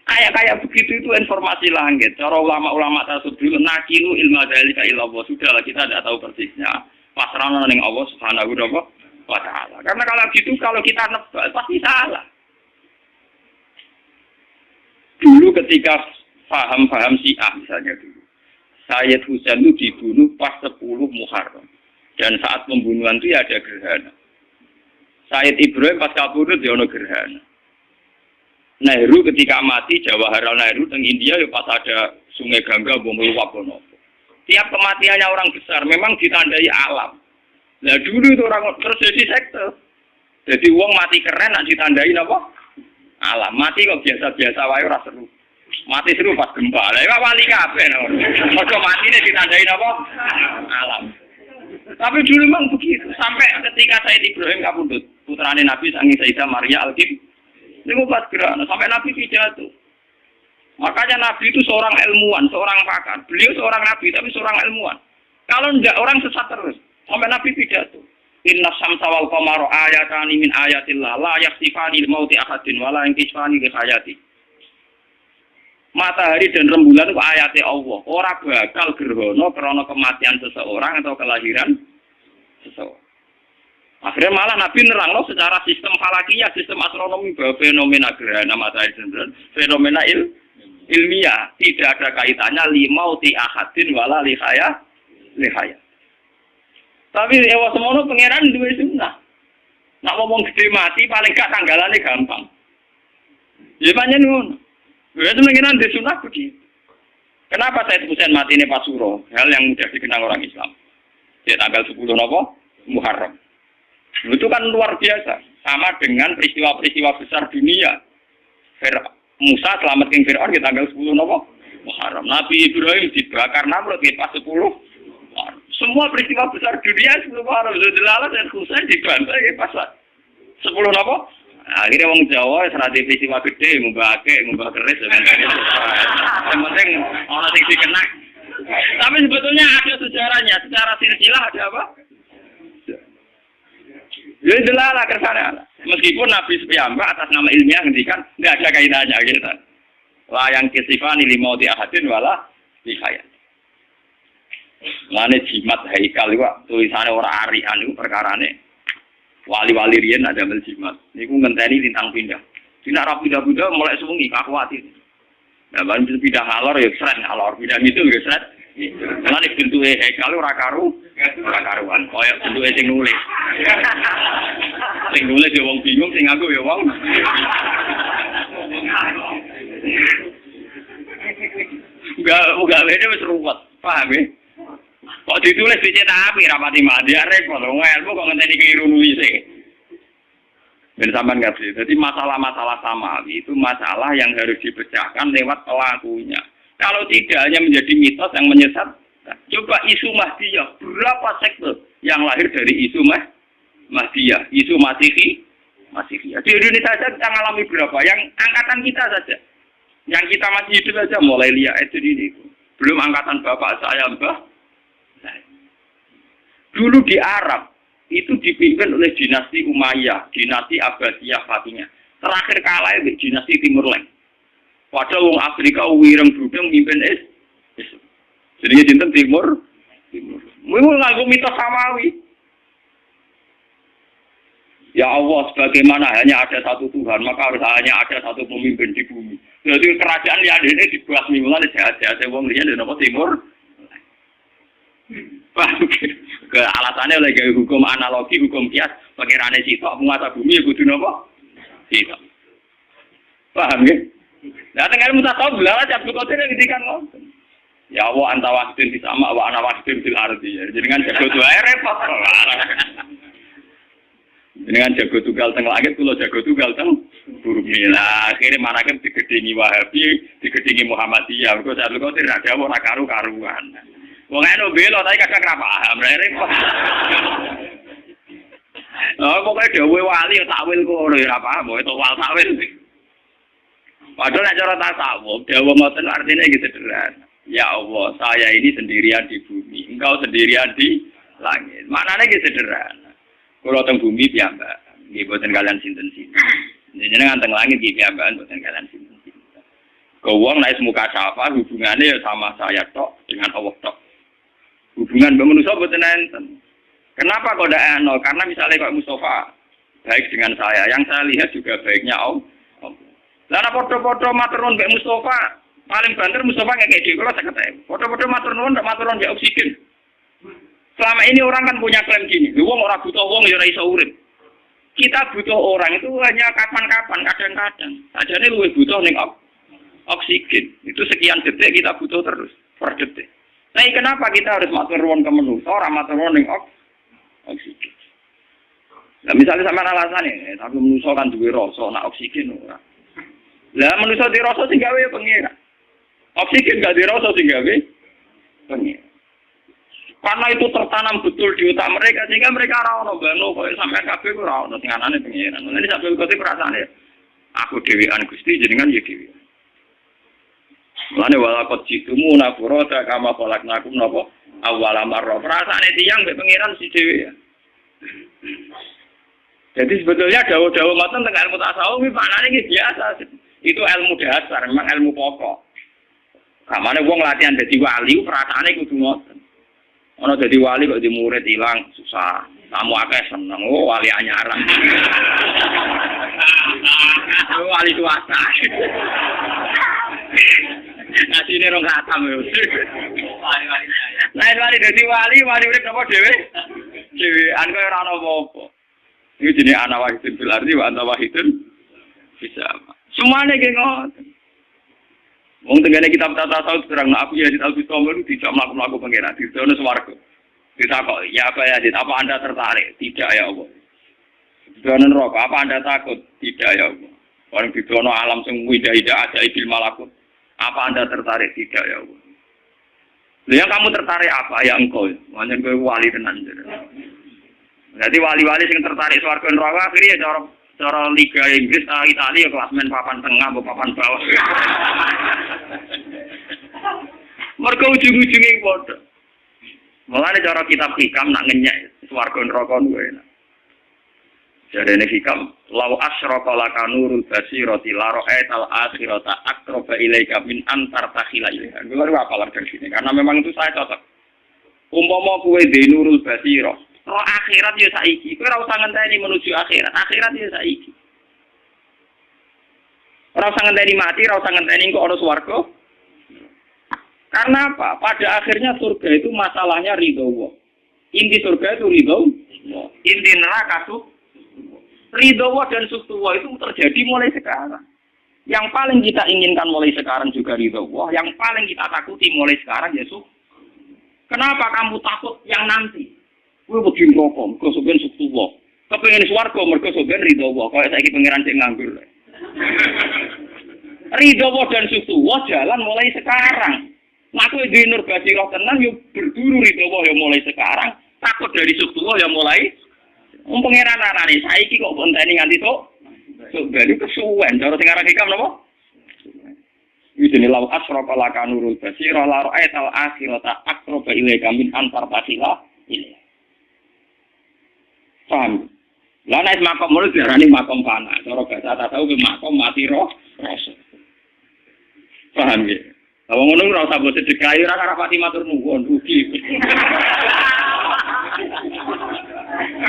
Kayak begitu itu informasi langit. Cara ulama-ulama tersebut dulu nakilu ilmu dzalika illallah. Sudahlah kita tidak tahu persisnya. Pasrahna ning Allah Subhanahu wa taala. Karena kalau gitu kalau kita nebak pasti salah. Dulu ketika paham Syiah misalnya dulu. Sayyid Husain itu dibunuh pas 10 Muharram. Dan saat pembunuhan itu ya ada gerhana. Sayyid Ibrahim pas kabur itu ada gerhana. Nehru ketika mati, Jawaharlal Nehru di India ya pas ada Sungai Gangga meluap bono. Tiap kematiannya orang besar memang ditandai alam. Nah dulu itu orang terus jadi sekte. Jadi uang mati keren nak ditandai apa? Alam. Mati kok biasa-biasa wae ora seru. Mati seru pas gempa. Lah ya wali kabeh no. Kok mati ini ditandai apa? Alam. Tapi dulu memang begitu. Sampai ketika Sayyid Ibrahim kabundut, putrane Nabi sangi Sayyidah Maria Al-Qib. Ini pas gerhana, sampai Nabi pidato. Makanya Nabi itu seorang ilmuwan, seorang pakar. Beliau seorang Nabi, tapi seorang ilmuwan. Kalau enggak, orang sesat terus. Sampai Nabi pidato. Inna samsa wal qamara ayatani min ayatillah. La yakhsifani li mauti ahadin, wa la yankisfani li hayati. Matahari dan rembulan itu ayatnya Allah. Orang bakal gerhana karena kematian seseorang atau kelahiran seseorang. Akhirnya malah Nabi nerangno secara sistem falakiyah, sistem astronomi bahwa fenomena gerhana matahari dan bulan fenomena ilmiah tidak ada kaitannya limauti ahadin wala lihaya. Tapi ewa semono pangeran duwe sunnah. Nak ngomong gede mati paling gak tanggalannya gampang. Ya pancen ngono. Ya pangeran di sunnah begitu. Kenapa Sayyid Husain mati ini Pasuro? Hal yang mudah dikenal orang Islam. Ya tanggal 10 napa? Muharram. Itu kan luar biasa, sama dengan peristiwa-peristiwa besar dunia. Musa selamat ke Fir'aun di tanggal 10 Muharram. Nabi Ibrahim dibakar Namrud di pas 10 Muharram. Semua peristiwa besar dunia 10 Muharram. Zulalalah dan Husain dibantai di pas 10 Akhirnya orang Jawa serati peristiwa gede, ngubah keris. Yang penting orang yang dikena. Tapi sebetulnya ada sejarahnya. Secara silsilah ada apa? Jadi delalah kersane. Meskipun Nabi sepiyambak atas nama ilmiah ngendikan tidak ada kaitannya gitu. Layang kisifani limauti ahadin wala lihayat. Lane jimat haikal itu tulisannya orang arian itu perkarane. Wali-wali riyen ada jimat. Niku ngenteni lintang pindah. Dina ra pindah-pindah mulai sewengi kakuati. Nah, ban pindah halor ya sret halor, pindah itu ya sret. Lane bentuke haikal ora karuan. Kaya bentuke sing nulis. Sing nulis ya wong bingung, sing aku ya wong. Enggak beda wis ruwet. Paham ya? Kok ditulis dicetak api rapati mati repot. Wong ilmu kok ngenteni keliru nulis. Ben sampean ngerti. Jadi masalah-masalah samawi itu masalah yang harus dipecahkan lewat pelakunya. Kalau tidak hanya menjadi mitos yang menyesat. Coba isu Mahdiyah, berapa sekte yang lahir dari isu Mahdiyah, isu Masihiyah. Di Indonesia saja kita mengalami berapa? Yang angkatan kita saja. Yang kita masih hidup saja mulai lihat ini. Belum angkatan bapak saya, Mbah. Dulu di Arab itu dipimpin oleh dinasti Umayyah, dinasti Abbasiyah Fatimiyah. Terakhir kalah di dinasti Timur Leng. Padahal wong Afrika wireng budeng mimpin Islam. Jadi dinten Timur. Mungkin ngaku mitos samawi. Ya Allah, sebagaimana hanya ada satu Tuhan, maka harus hanya ada satu pemimpin di bumi. Jadi kerajaan yang ada ini dibuat mingguan sehat-sehat wong liya di Timur. Ke alasannya oleh gaya hukum analogi, hukum kias, pakirane sitok penguasa bumi ya kudu napa? Sitok. Paham ya? Nah, tengah ilmu tasawuf belajar Abdul Qadir ngendikan ngoten. Ya Allah anta wahdun fis sama wa ana wahdun fil ardi. Jenengan jago wae repot. Jenengan jago tunggal teng langit, kula jago tunggal teng bumi. Lah akhire manake digedhingi Wahabi, digedhingi Muhammadiyah. Kok Abdul Qadir ra dawuh ora karu-karuan. Wong eno belo tapi kadang ra paham, repot. Oh, pokoke dawuhe wali takwil kok ora paham, kok wal takwil. Padahal nek cara tasawuf, dawuh ngoten artinya gitu sederhana. Ya Allah, saya ini sendirian di bumi, engkau sendirian di langit. Maknanya gitu sederhana. Kalau teng bumi piyambak, nggih boten kalian sinten-sinten. Jenengan teng langit nggih piyambakan boten kalian sinten-sinten. Kau wong nek muka syafa hubungannya ya sama saya tok dengan Allah tok. Hubungan manusia boten enten. Kenapa kok ndak ono? Karena misalnya kok Mustafa baik dengan saya, yang saya lihat juga baiknya Allah. Lah foto-foto matur nuwun mbek Mustafa, paling banter Mustafa ngekek dhewe kula 50.000. Foto-foto matur nuwun ndak matur nuwun ya oksigen. Selama ini orang kan punya klaim gini, wong ora butuh wong ya ora iso urip. Kita butuh orang itu hanya kapan-kapan, kadang-kadang. Sajane luwih butuh ning oksigen. Itu sekian detik kita butuh terus per detik. Nah, kenapa kita harus matur nuwun ke manusa, ora matur nuwun ning oksigen? Nah, misalnya sama alasannya, tapi manusa kan duwe rasa, nak oksigen ora. Lah manusa di rasa sing gawe pengira. Oksigen gak dirasa sing gawe pengira. Karena itu tertanam betul di otak mereka sehingga mereka ora ono bano koyo sampean kabeh ora ono sing anane pengira. Mulane sampe kote perasaane aku dhewean Gusti jenengan ya dhewe. Mulane walakot jitumu nafurata kama falaknakum napa awwala marra. Perasaane tiyang mbek pengiran si dhewe ya. Jadi sebetulnya dawuh-dawuh ngoten teng ilmu tasawuf iki maknane iki biasa. Itu ilmu dasar, memang ilmu pokok. Kamane wong latihan dadi wali perasaane kudu ngoten. Ana dadi wali kok di murid ilang susah. Kamu akeh seneng wali anyaran. Wali swasta. Nasine rong khatam yo. Wali-wali. Lain wali dadi wali urip napa dhewe? Dhewean kok ora ono apa-apa. Iki jenenge ana wahidun fil ardi wa anta wahidun bisa. Semuanya kayak ngoten. Wong tengene kitab tata tasawuf terang aku ya Al Bismillah tidak mlaku-mlaku pengira di dono swarga. Ditakok, ya apa ya apa Anda tertarik? Tidak ya Allah. Dono neraka, apa Anda takut? Tidak ya Allah. Orang di dono alam sing indah-indah ajaib malakut. Apa Anda tertarik? Tidak ya Allah. Yang kamu tertarik apa? Ya engkau. Manjen kowe wali tenan. Jadi wali-wali sing tertarik swarga neraka akhirnya cara Liga Inggris, Italia klasmen papan tengah atau papan bawah. Mereka ujung-ujungnya bodoh. Mulane cara kitab hikam nak ngenyek swarga neraka kuwi. Jarene hikam, "Lau asyraka laka nurul basirati la ra'aital akhirata aqraba ilaika min antar takhila ilaiha." Kuwi apa dari sini? Karena memang itu saya cocok. Umpama kowe di nurul basirah roh akhirat ya saiki. Kowe ora usah ngenteni menuju akhirat. Akhirat ya saiki. Ora usah ngenteni mati, ora usah ngenteni kok ana swarga. Karena apa? Pada akhirnya surga itu masalahnya ridho Allah. Inti surga itu ridho Allah. Inti neraka itu ridho Allah dan suku Allah itu terjadi mulai sekarang. Yang paling kita inginkan mulai sekarang juga ridho Allah. Yang paling kita takuti mulai sekarang ya suku. Kenapa kamu takut yang nanti? Gue begini rokok, gue sebenarnya suku Allah. pengen swarga mergo sampeyan ridho Allah. Kaya saiki pangeran sing nganggur. Ridho Allah dan susu jalan mulai sekarang. Aku di nur basirah tenan yo berburu ridho Allah yo mulai sekarang. Takut dari susu ya mulai. Pangeran arane saiki kok bonteni nganti tok. Sok bali kesuwen cara sing aran hikam napa? Yudene law asrafa laka nurul basirah la ra'aital akhirata aqraba ilaika min antar basila ini. Paham? Lah nek makom mulut diarani makom fana. Cara bahasa tak tahu ke makom mati roh rasa. Paham ya? Lah wong ngono ora usah mbok sedekahi ora rapati matur nuwun rugi.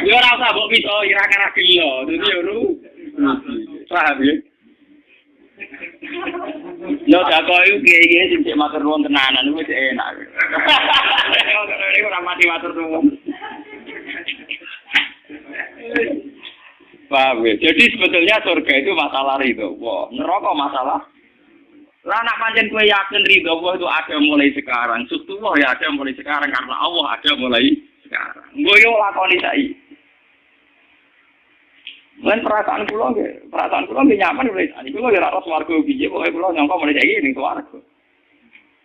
Yo ora usah mbok bisa ira-ira gelo. Dadi yo paham ya? Yo tak koyo kiye-kiye sing cek matur nuwun tenanan wis enak. Ora mati matur nuwun. Paham ya? Jadi sebetulnya surga itu masalah ridho. Wah, neraka masalah. Lah nak pancen kowe yakin ridho Allah itu ada mulai sekarang. Sutullah ya ada mulai sekarang karena Allah ada mulai sekarang. Nggo yo lakoni saiki. Lan perasaan kula nggih nyaman mulai saiki. Kula ya ora swarga piye pokoke kula nyangka mulai saiki ning swarga.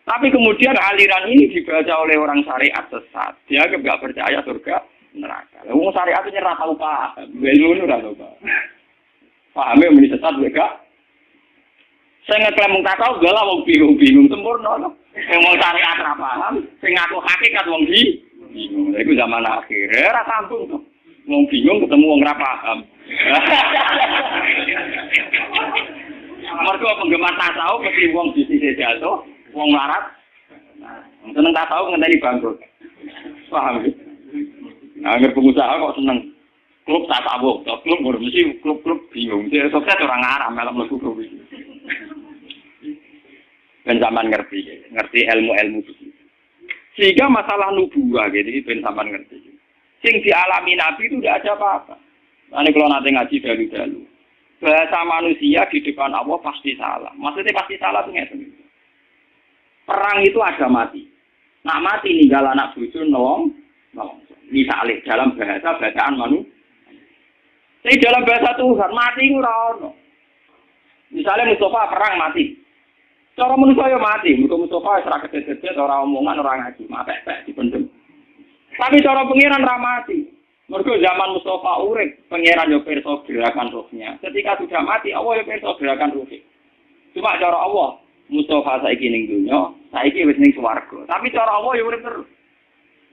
Tapi kemudian aliran ini dibaca oleh orang syariat sesat. Dia enggak percaya surga neraka. Lah wong syariat nyerah tau paham. Ilmu ora tau paham. Pahame muni sesat mereka. Saya ngeklaim mung takau galah wong bingung sempurna lho. Wong syariat ora paham, sing ngaku hakikat wong bingung. Iku zaman akhir. Ora sambung to. Wong bingung ketemu wong ora paham. Mergo penggemar tasawuf mesti wong bisnis jatuh, wong larat. Seneng tasawuf ngenteni bangkrut. Paham ya? Agar pengusaha kok seneng klub tasawuf, klub mesti klub bingung. Dia sukses orang Arab malah mlebu klub iki. Ben sampean ngerti ilmu-ilmu iki. Sehingga masalah nubuwah gitu ben sampean ngerti. Sing dialami Nabi itu tidak ada apa-apa. Ane kalau nanti ngaji dalu-dalu. Bahasa manusia di depan Allah pasti salah. Maksudnya pasti salah tuh ngeten. Perang itu ada mati. Nak mati ninggal anak bojo nolong. Misalnya dalam bahasa bacaan manusia. Tapi dalam bahasa Tuhan mati ora ono. Misalnya Mustafa perang mati. Cara manusia ya mati. Mustafa ora kedet-kedet, ora omongan, ora ngaji, mapek-pek dipendem. Tapi cara pengiran ra mati. Mergo zaman Mustafa urip, pengiran yo pirsa gerakan rohnya. Ketika sudah mati, Allah yo pirsa gerakan rohnya. Cuma cara Allah, Mustafa saiki ning dunya, saiki wis ning swarga. Tapi cara Allah yo urip terus.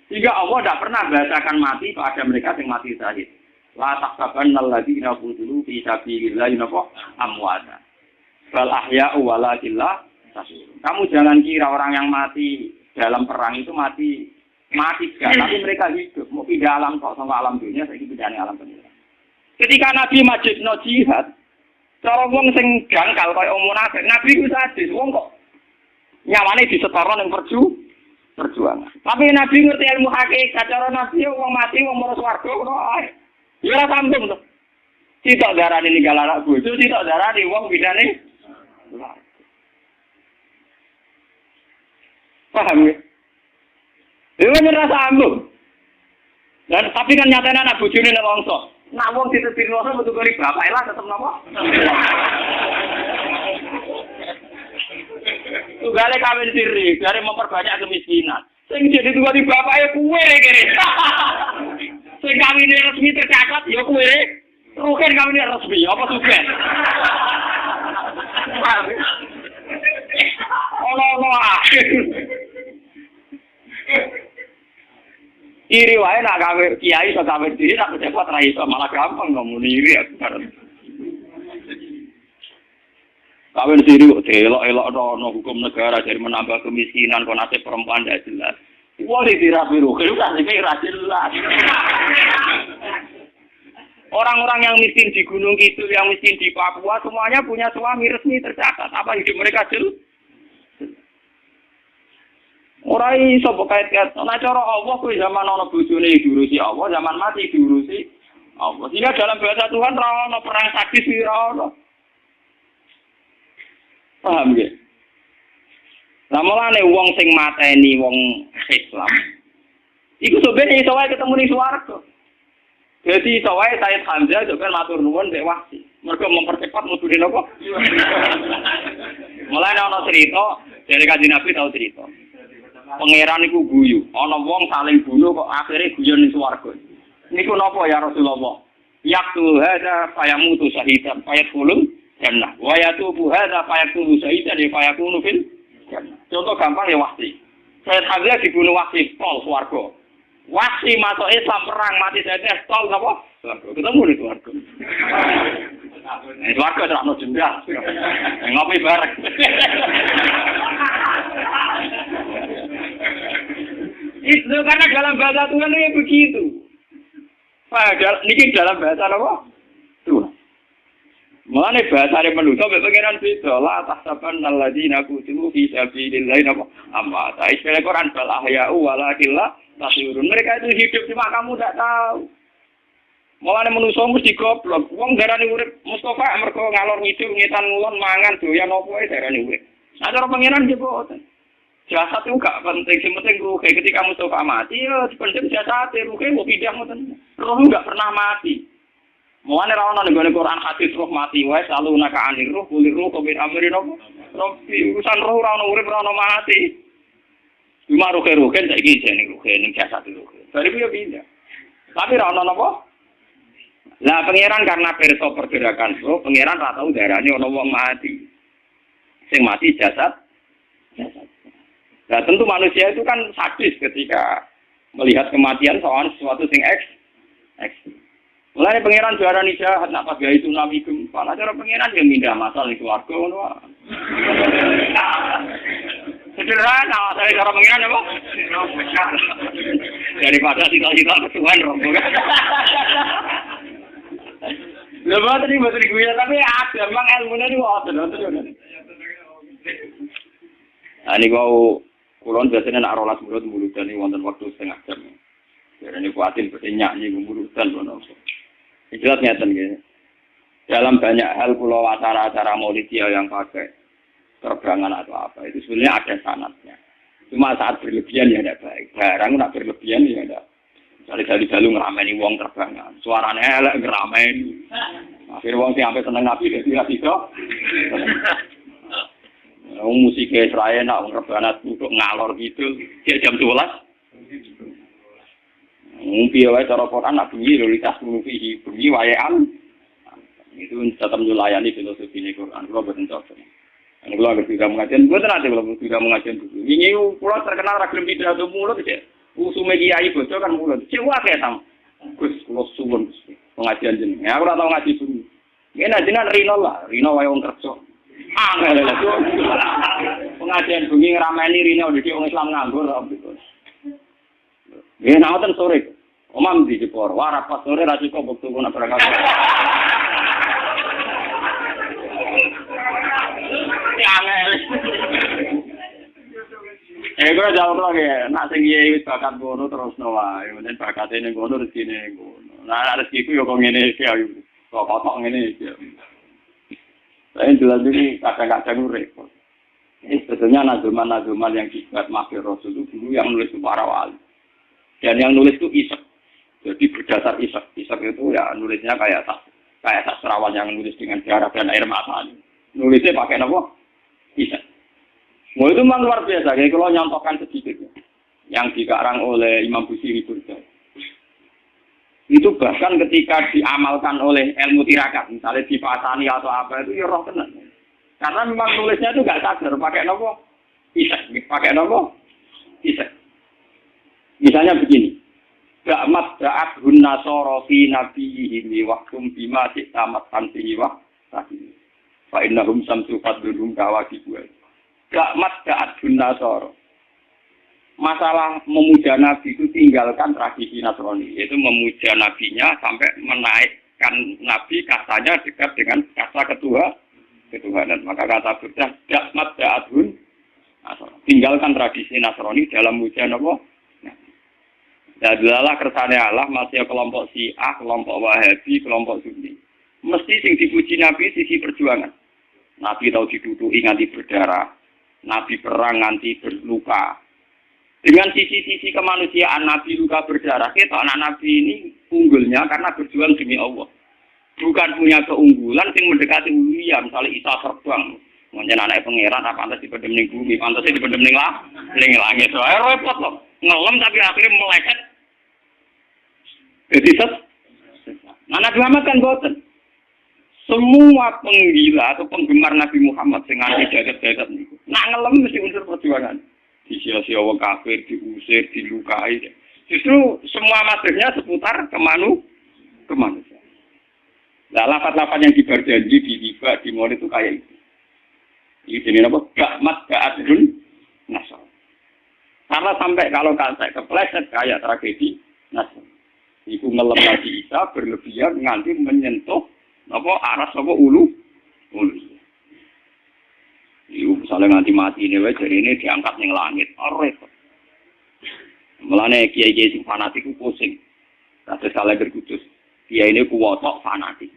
Sehingga Allah tidak pernah bahasakan mati pada mereka yang mati syahid. La tahsabanna alladziina qutilu fi sabilillahi amwata. Bal ahya'u walakin la tashurun. Kamu jangan kira orang yang mati dalam perang itu mati juga, tapi mereka hidup. Mau pindah alam kok sama alam dunia, saya pindah alam dunia. Ketika Nabi majibno jihad, cara wong sing jangkal kaya wong munafik, Nabi ku sadis, wong kok nyawane disetoron ning perjuangan. Tapi Nabi ngerti ilmu hakikat, cara Nabi wong mati wong mara swarga ngono ae. Ya ora sambung to. Sitok darane ninggal anak bojo, sitok darane wong bidane. Paham ya? Itu ora sambung. Dan tapi kan nyatane anak bojone nek wongso. Nak wong ditetir wongso metu kali bapak lah tetep napa? Tugale kawin siri, dari memperbanyak kemiskinan. Sing jadi tua di bapaknya kue kiri. Sing kawin resmi tercatat ya kue. Rugen kawin resmi apa sugen? Ono iri wae nak kawin kiai iso kawin diri nak pejabat ra iso malah gampang ngomong iri aku. Kawin siri kok elok-elok ono hukum negara jadi menambah kemiskinan kok nasib perempuan tidak jelas. Wah dirapi rugi udah sih ra jelas. Orang-orang yang miskin di Gunung Kidul, yang miskin di Papua semuanya punya suami resmi tercatat. Apa hidup mereka jelas? Ora iso kait-kait. Nah cara Allah kuwi zaman ana bojone diurusi Allah, zaman mati diurusi Allah. Sehingga dalam bahasa Tuhan ora ono perang sadis ora ono. Paham ya? Lah mulane wong sing mateni wong Islam iku sebenarnya iso wae ketemu ning swarga. Jadi soalnya Sayyid Hamzah juga matur nuwun mbek Wahsi. Mergo mempercepat mudune napa? Mulane ana cerita dari Kanjeng Nabi tau cerita. Pangeran iku guyu, ana wong saling bunuh kok akhire guyon ning swarga. Niku napa ya Rasulullah? Yaqtul hadza fayamutu syahidan fayadkhulul jannah. Wa yatubu hadza fayaqulu syahidan fayakunu fil jannah. Contoh gampang ya Wahsi. Sayyid Hamzah dibunuh Wahsi tol swarga. Wahsi masuk Islam perang mati saya tol apa? Ketemu di swarga. Swarga terang jendela. Ngopi bareng. Itu karena dalam bahasa Tuhan itu begitu. Padahal ini dalam bahasa apa? Tuhan. Mulane bahasane manusa mek pengenan beda la tahsaban alladzina qutilu fi sabilillah napa amma ta istilah Quran bal ahya'u walakin la tashurun. Mereka itu hidup cuma kamu tidak tahu. Mulane manusa mesti goblok. Wong darani urip Mustafa mergo ngalor ngidul ngetan ngulon mangan doyan apa wae darani urip. Nah cara pengenan nggih boten. Jasad itu gak penting, yang penting ruh. Ketika Mustafa mati, ya penting jasad, ruhnya mau pindah ngoten. Ruh gak pernah mati. Mulane ra ono ning Quran hadis roh mati wae selalu naka anir roh kulir roh kobir amirin apa. Urusan roh ra ono urip ra ono mati. Cuma roh kan saiki jane roh ning jasad roh. Dari piye pindah. Tapi ra ono napa? Lah pangeran karena perso pergerakan roh, pangeran ra tau darane ono wong mati. Sing mati jasad. Nah tentu manusia itu kan sadis ketika melihat kematian soal sesuatu sing ekstrim. Mulai pangeran juara nih jahat, nak pas gaya tsunami gempa. Nah cara pangeran yang pindah masalah di keluarga, ngono. Sederhana, saya cara pangeran apa? Daripada cita-cita kesuwen rombong. Lepas tadi betul gue, tapi ada memang ilmunya itu ada. Nah ini kau kulon biasanya nak rolas mulut dan ini wonten waktu setengah jam. Jadi ini kuatin bersenyak nih mulutan loh. Jelas nyata gitu. Dalam banyak hal pulau acara-acara Maulidiyah yang pakai terbangan atau apa itu sebenarnya ada sanadnya. Cuma saat berlebihan ya tidak baik. Barang nak berlebihan ya tidak. Dari dalu ngerameni wong terbangan. Suaranya elek ngerameni. Akhirnya wong sing sampai seneng Nabi jadi itu. Musiknya Israel nak ngerbanat untuk ngalor gitu. Jam 12. Piye wae cara Quran nak bunyi lolitas mulufi bunyi waean. Itu tetap melayani filosofi ini Quran. Kalau boten cocok. Kalau agak tidak mengajian, boten ate kalau tidak mengajian dulu. Ini pulau terkenal ragam pidato mulut ya. Usume kiai bocah kan mulut. Cewa kayak tam. Gus kula suwun pengajian jeneng. Ya aku ora tau ngaji dulu. Ngene jenengan Rino lah, Rino wae wong kerja. Angel lho. Pengajian bengi ngrameni Rino dadi wong Islam nganggur gitu. Nggih nawon sore. Omam di Jepor, wah pas sore ra cukup waktu kok nak berangkat. Angel. Gue jawab lagi, nak sing kiai wis bakat ngono terus wae, menen bakate ning ngono rezekine ngono. Nah rezekiku yo kok ngene iki ayo. Kok kotok ngene iki. Saya jelas ini kadang-kadang repot. Ini sebetulnya nazuman yang dibuat Maghfir Rasul itu dulu yang nulis itu para wali. Dan yang nulis itu Ishaq. Jadi berdasar Ishaq. Ishaq itu ya nulisnya kayak sastrawan yang nulis dengan darah dan air mata. Nulisnya pakai apa? Ishaq. Mau itu memang luar biasa. Jadi kalau nyontohkan sedikit. Yang dikarang oleh Imam Busiri Burda. Itu bahkan ketika diamalkan oleh ilmu tirakat, misalnya dipasani atau apa itu ya roh tenan. Karena memang nulisnya itu nggak sadar pakai nopo Ishaq, pakai nopo Ishaq. Misalnya begini, Ga'mat da'at hunnasoro fi nabiyihim wahkum bima tamat tansihi wa tadi. Fa innahum samsu fadlum kawakib. Ga'mat da'at hunnasoro. Masalah memuja Nabi itu tinggalkan tradisi Nasrani, yaitu memuja Nabinya sampai menaikkan Nabi kastanya dekat dengan kasta ketuhanan. Maka kata Buddha, Ga'mat da'at tinggalkan tradisi Nasrani dalam memuja Nabi. Ya adalah kersane Allah masih kelompok Syiah, kelompok Wahabi, kelompok Sunni. Mesti sing dipuji Nabi sisi perjuangan. Nabi tahu diduduki nganti berdarah, Nabi perang nganti berluka. Dengan sisi-sisi kemanusiaan Nabi luka berdarah, kita anak Nabi ini unggulnya karena berjuang demi Allah. Bukan punya keunggulan yang mendekati ulia, misalnya Isa terbang. Mungkin anak pangeran, apa pantas dipendem ning bumi, pantasnya dipendem ning langit. Soalnya repot loh, ngelem tapi akhirnya meleset. Jadi Nabi Muhammad kan boten. Semua penggila atau penggemar Nabi Muhammad sing nganti jagat-jagat niku. Nak ngelem mesti unsur perjuangan. Disia-sia wong kafir, diusir, dilukai. Justru semua materinya seputar kemanusiaan. Nah, lafaz-lafaz yang dibar janji, di tiba, di mall itu kayak itu. Ini jenis apa? Gakmat, ga'adrun, nasal. Karena sampai kalau saya kepleset kayak tragedi nasal. Iku ngelem Nabi Isa berlebihan nganti menyentuh apa aras apa ulu. Iku misalnya nganti mati ini wae jari ini diangkat ning langit. Repot. Mulane kiai-kiai sing fanatik ku pusing. Kados kala berkudus. Kiai ini kuwotok fanatik.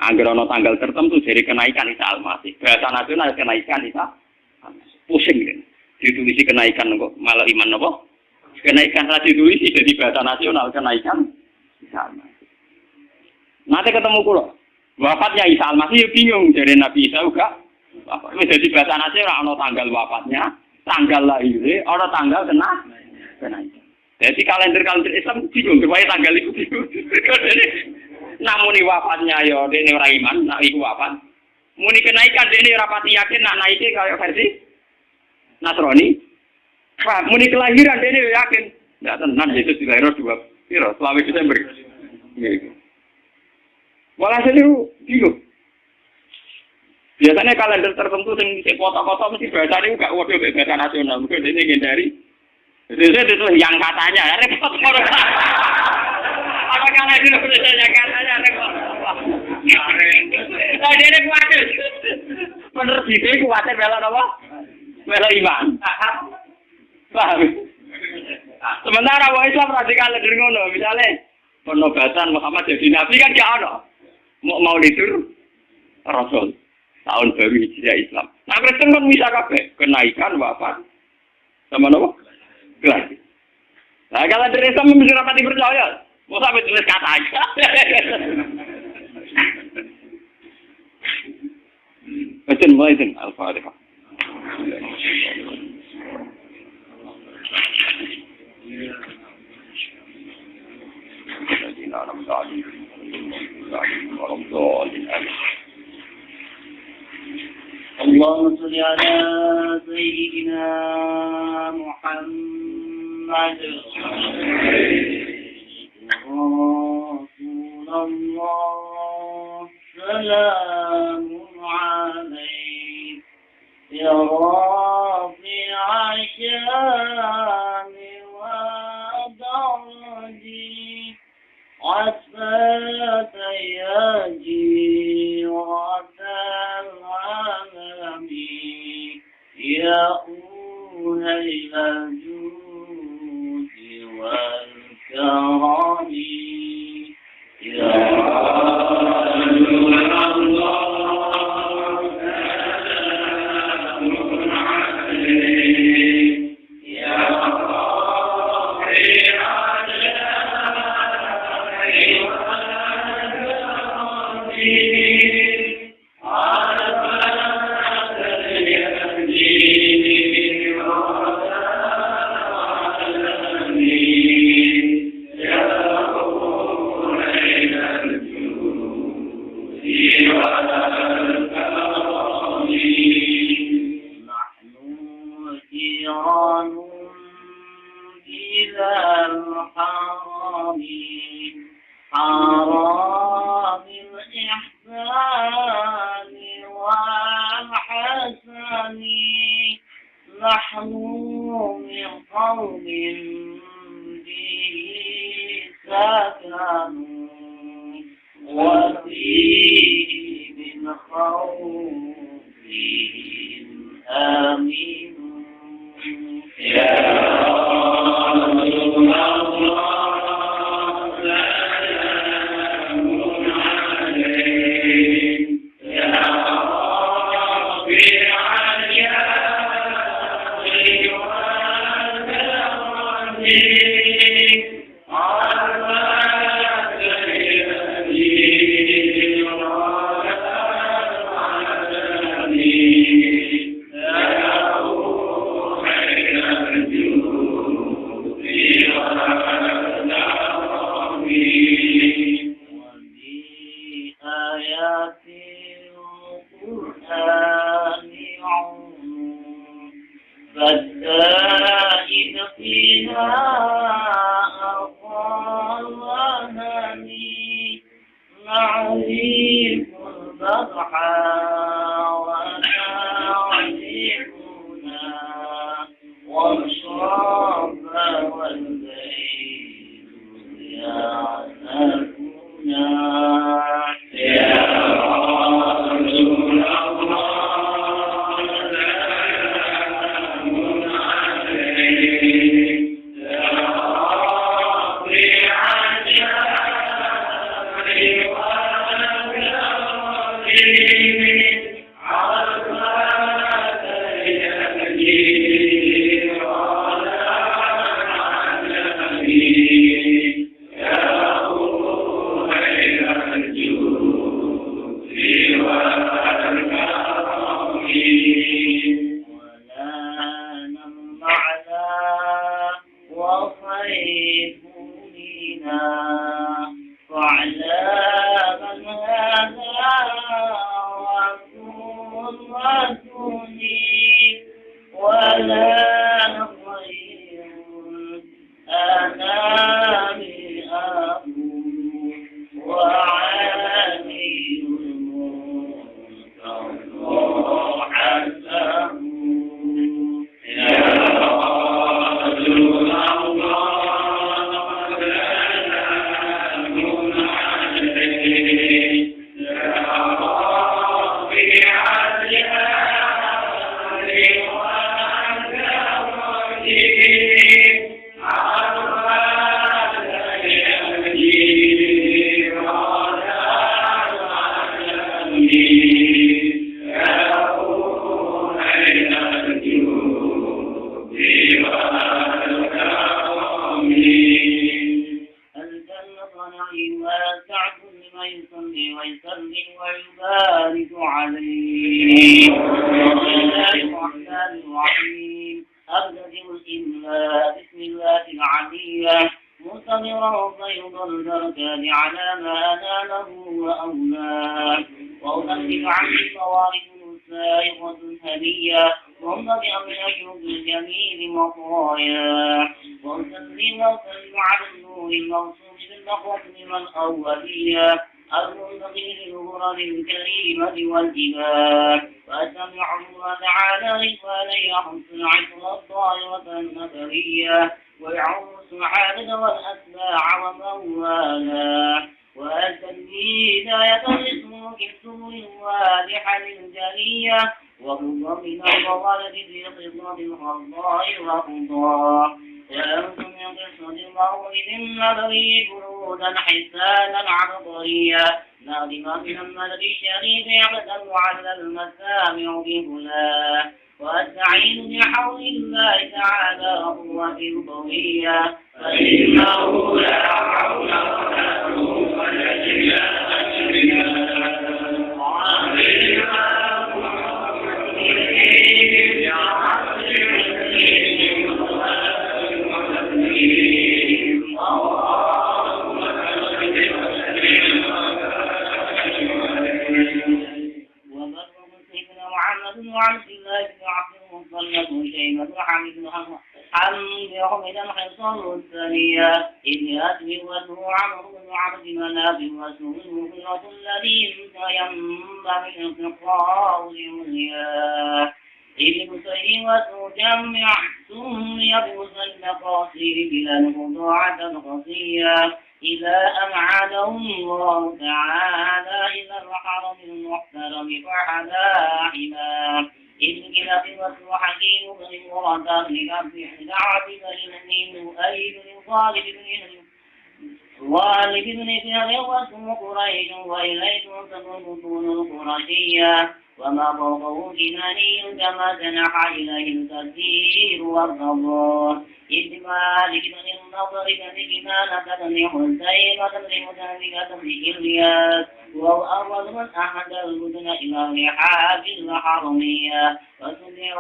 Angger ana tanggal tertentu jadi kenaikan Isa Al-Masih. Bahasa nasional kenaikan Isa. Pusing kan. Ditulisi kenaikan kok malah iman apa? Kenaikan ra ditulisi jadi bahasa nasional kenaikan Isa Al-Masih. Nanti ketemu kula. Wafatnya Isa Al-Masih bingung dari Nabi Isa juga. Wis dadi bahasa nasional ana tanggal wafatnya, tanggal lahirnya, ana tanggal kenaikan. Jadi kalender Islam bingung supaya tanggal itu bingung. Namun wafatnya ya dene ora iman, nak iku wafat. Muni kenaikan dene ora pati yakin nak naike kaya versi Nasrani. Muni kelahiran dene yakin. Ndak tenan Yesus dilahirno 2 Desember. Nggih. Walhasil itu bingung. Biasanya kalender tertentu yang kota-kota mesti bahasanya enggak waduh bahasa nasional. Mungkin ini ngendari. Itu yang katanya, repot. Apa kalender itu yang katanya, repot. Nah, dia ini kuatir. Penerbitnya kuatir bela apa? Bela iman. Paham? Sementara orang Islam radikal kalender ngono. Misalnya, penobatan Muhammad jadi Nabi kan gak ada. Mau lidur Rasul. Tahun baru Hijriah Islam. Nah, Kristen kan bisa kabeh kenaikan wafat sama apa? Kelahiran. Nah, kalau dari Islam mesti rapati percaya. Mau sampai tulis kata aja. Baca mulai dengan Al-Fatihah. اللهم صل على سيدنا محمد رسول الله سلام عليك يا رافع الشام ودرجي عسفت يا جيرة العالمين يا أهل الجود والكرم يا رسول الله حرام الإحسان والحسن نحن من قوم به سكنوا وفيه من خوفهم آمنوا يا رسول الله فالزائد فيها أطالني نعرف البضحى ونعرفنا والشرب والليل يعلمنا يا رسول الله وما فوقه جناني كما جنح إليه التسيير والرضا إجمال لمن النظر كذبنا كتبني حسين وتبني متنبي كتبني إلياس وهو أول من أحد البدن إلى رحاب الحرمية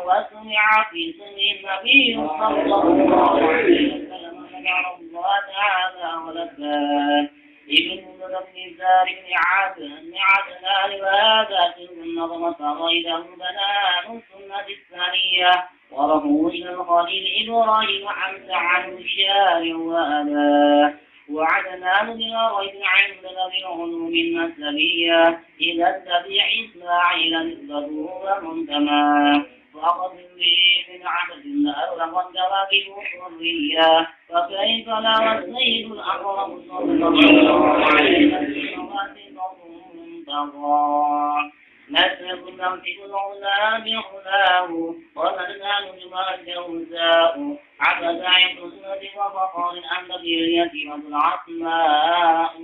وسمع في سن النبي صلى الله عليه وسلم نجعل الله تعالى ولبان ابن بن زار بن عدنان وهذا تلك النظمة غير بنان السنة الثانية ورفعوا إلى الخليل إبراهيم حمد عنه الشارع وأباه وعدنان بلا ريب عند ذوي العلوم النسبية إلى التبيع إسماعيل نسبته ومنتمى فقد به من عدد الأرض والدواكب حرية فكيف لا والسيد الأقرب صلى الله عليه وسلم نسلك نمسك العلا بخلاه ومنال جمال الجوزاء عبد عين حسنة وفقار أن باليتيمة العصماء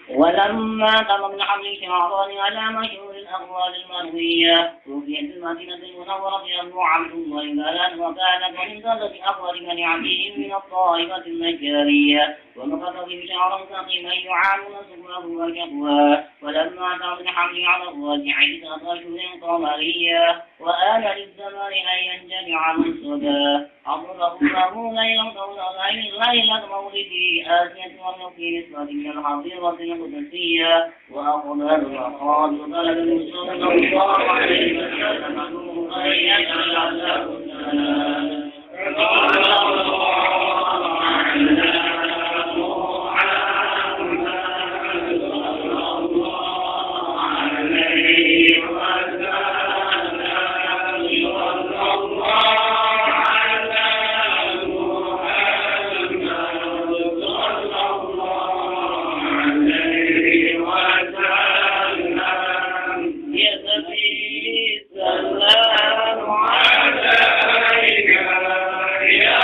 ولما تم من حمل شعران على مشهور الأقوال المروية توفيت المدينة المنورة أبو عبد الله بلال وكانت من ذلة أفضل من عبدهم من الطائفة النجارية ومقت به شعرا سقيما يعامل سكره وشكواه ولما تم من حمل على الراجع 9 أشهر قمرية وآن للزمان أن ينجمع منصبا أضرب الله ليلة مولده آسية وموكي نسبة من الحظيرة القدسية وأقبل الرقاد وطلب المسلم الله عليه وسلم أن يجعل له السلام السلام عليك يا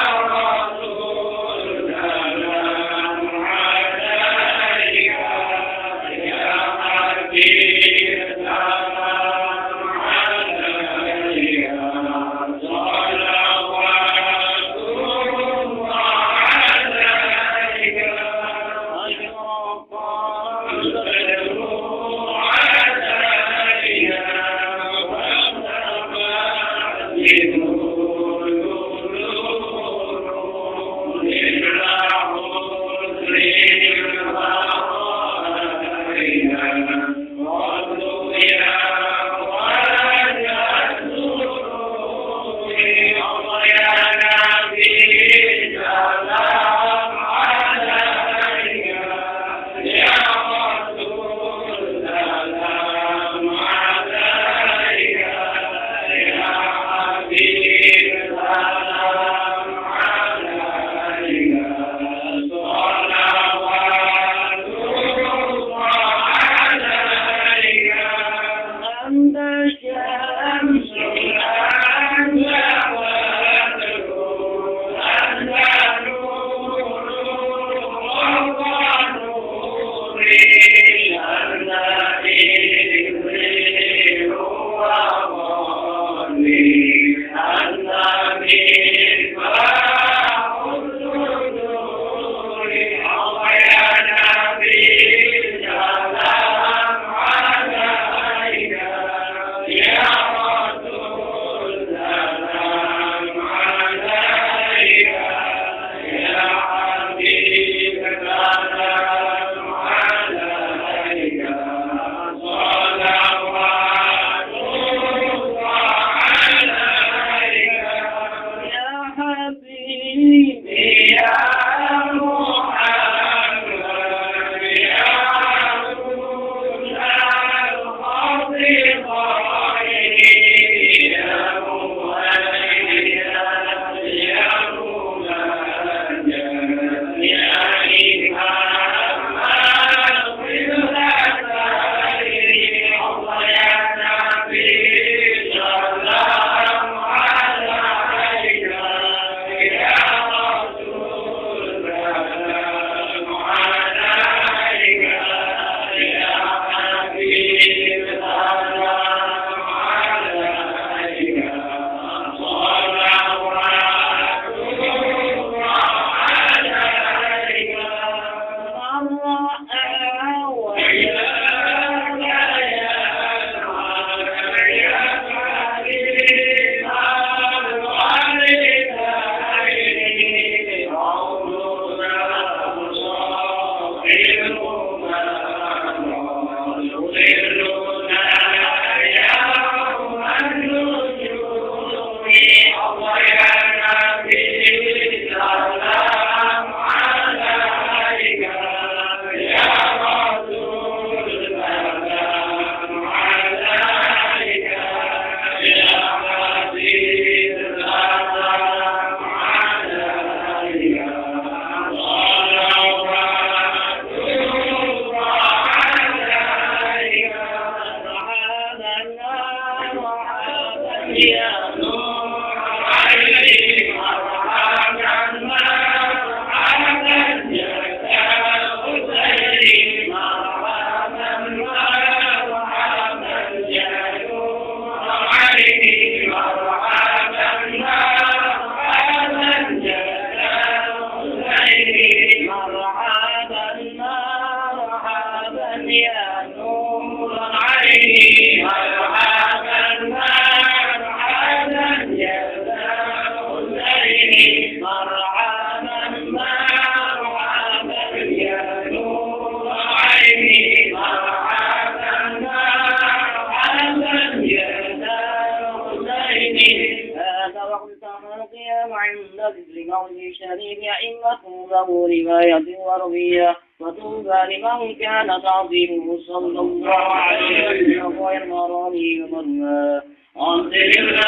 وطوبى لمن كان تعظيمه صلى الله عليه وسلم غير مرامي ومرمى أنزل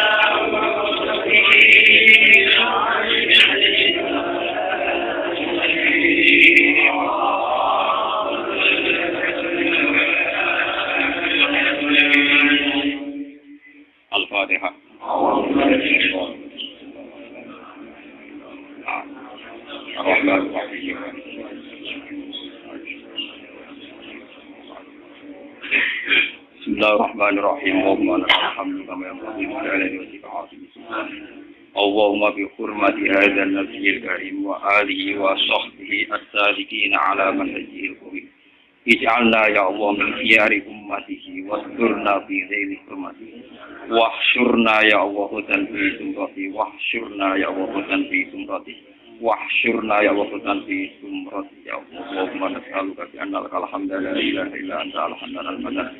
الفاتحة. الرحمن الرحيم. بسم الله الرحمن الرحيم. اللهم لك الحمد كما ينبغي لجلال وجهك وعظيم سلطانك. اللهم بحرمة هذا النبي الكريم وآله وصحبه السالكين على منهجه القويم اجعلنا يا الله من خيار أمته واسترنا في ذيل حرمته واحشرنا يا الله في زمرته واحشرنا يا الله في زمرته واحشرنا يا الله في زمرته يا الله. اللهم نسألك بأن لك الحمد لا إله إلا أنت الحنان المنان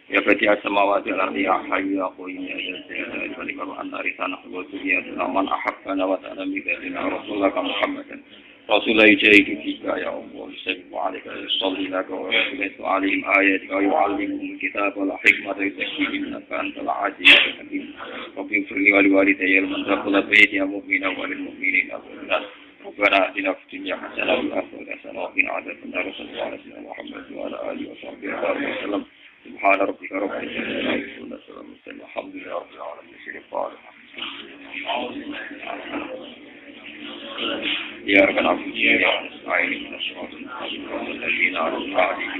يا بديع السماوات والأرض يا حي يا قيوم يا ذا الجلال والإكرام أن رثنا وذريتنا من أحبنا وتعالى بذاتنا رسولك محمدا رسول يجاهد فيك يا الله يسلم عليك يصلي لك ويتلو عليهم آياتك ويعلمهم الكتاب والحكمة ويزكيهم إنك أنت العزيز الحكيم. رب اغفر لي ولوالدي ولمن دخل بيتي مؤمنا وللمؤمنين والمؤمنات. ربنا آتنا في الدنيا حسنة وفي الآخرة حسنة وقنا عذاب النار. صلى الله على سيدنا محمد وعلى آله وصحبه وسلم. سبحان ربك رب العزة عما يصفون وسلام على الحمد لله رب العالمين. يا رب العالمين يا نستعين من الصراط المستقيم الذين أنعمت عليهم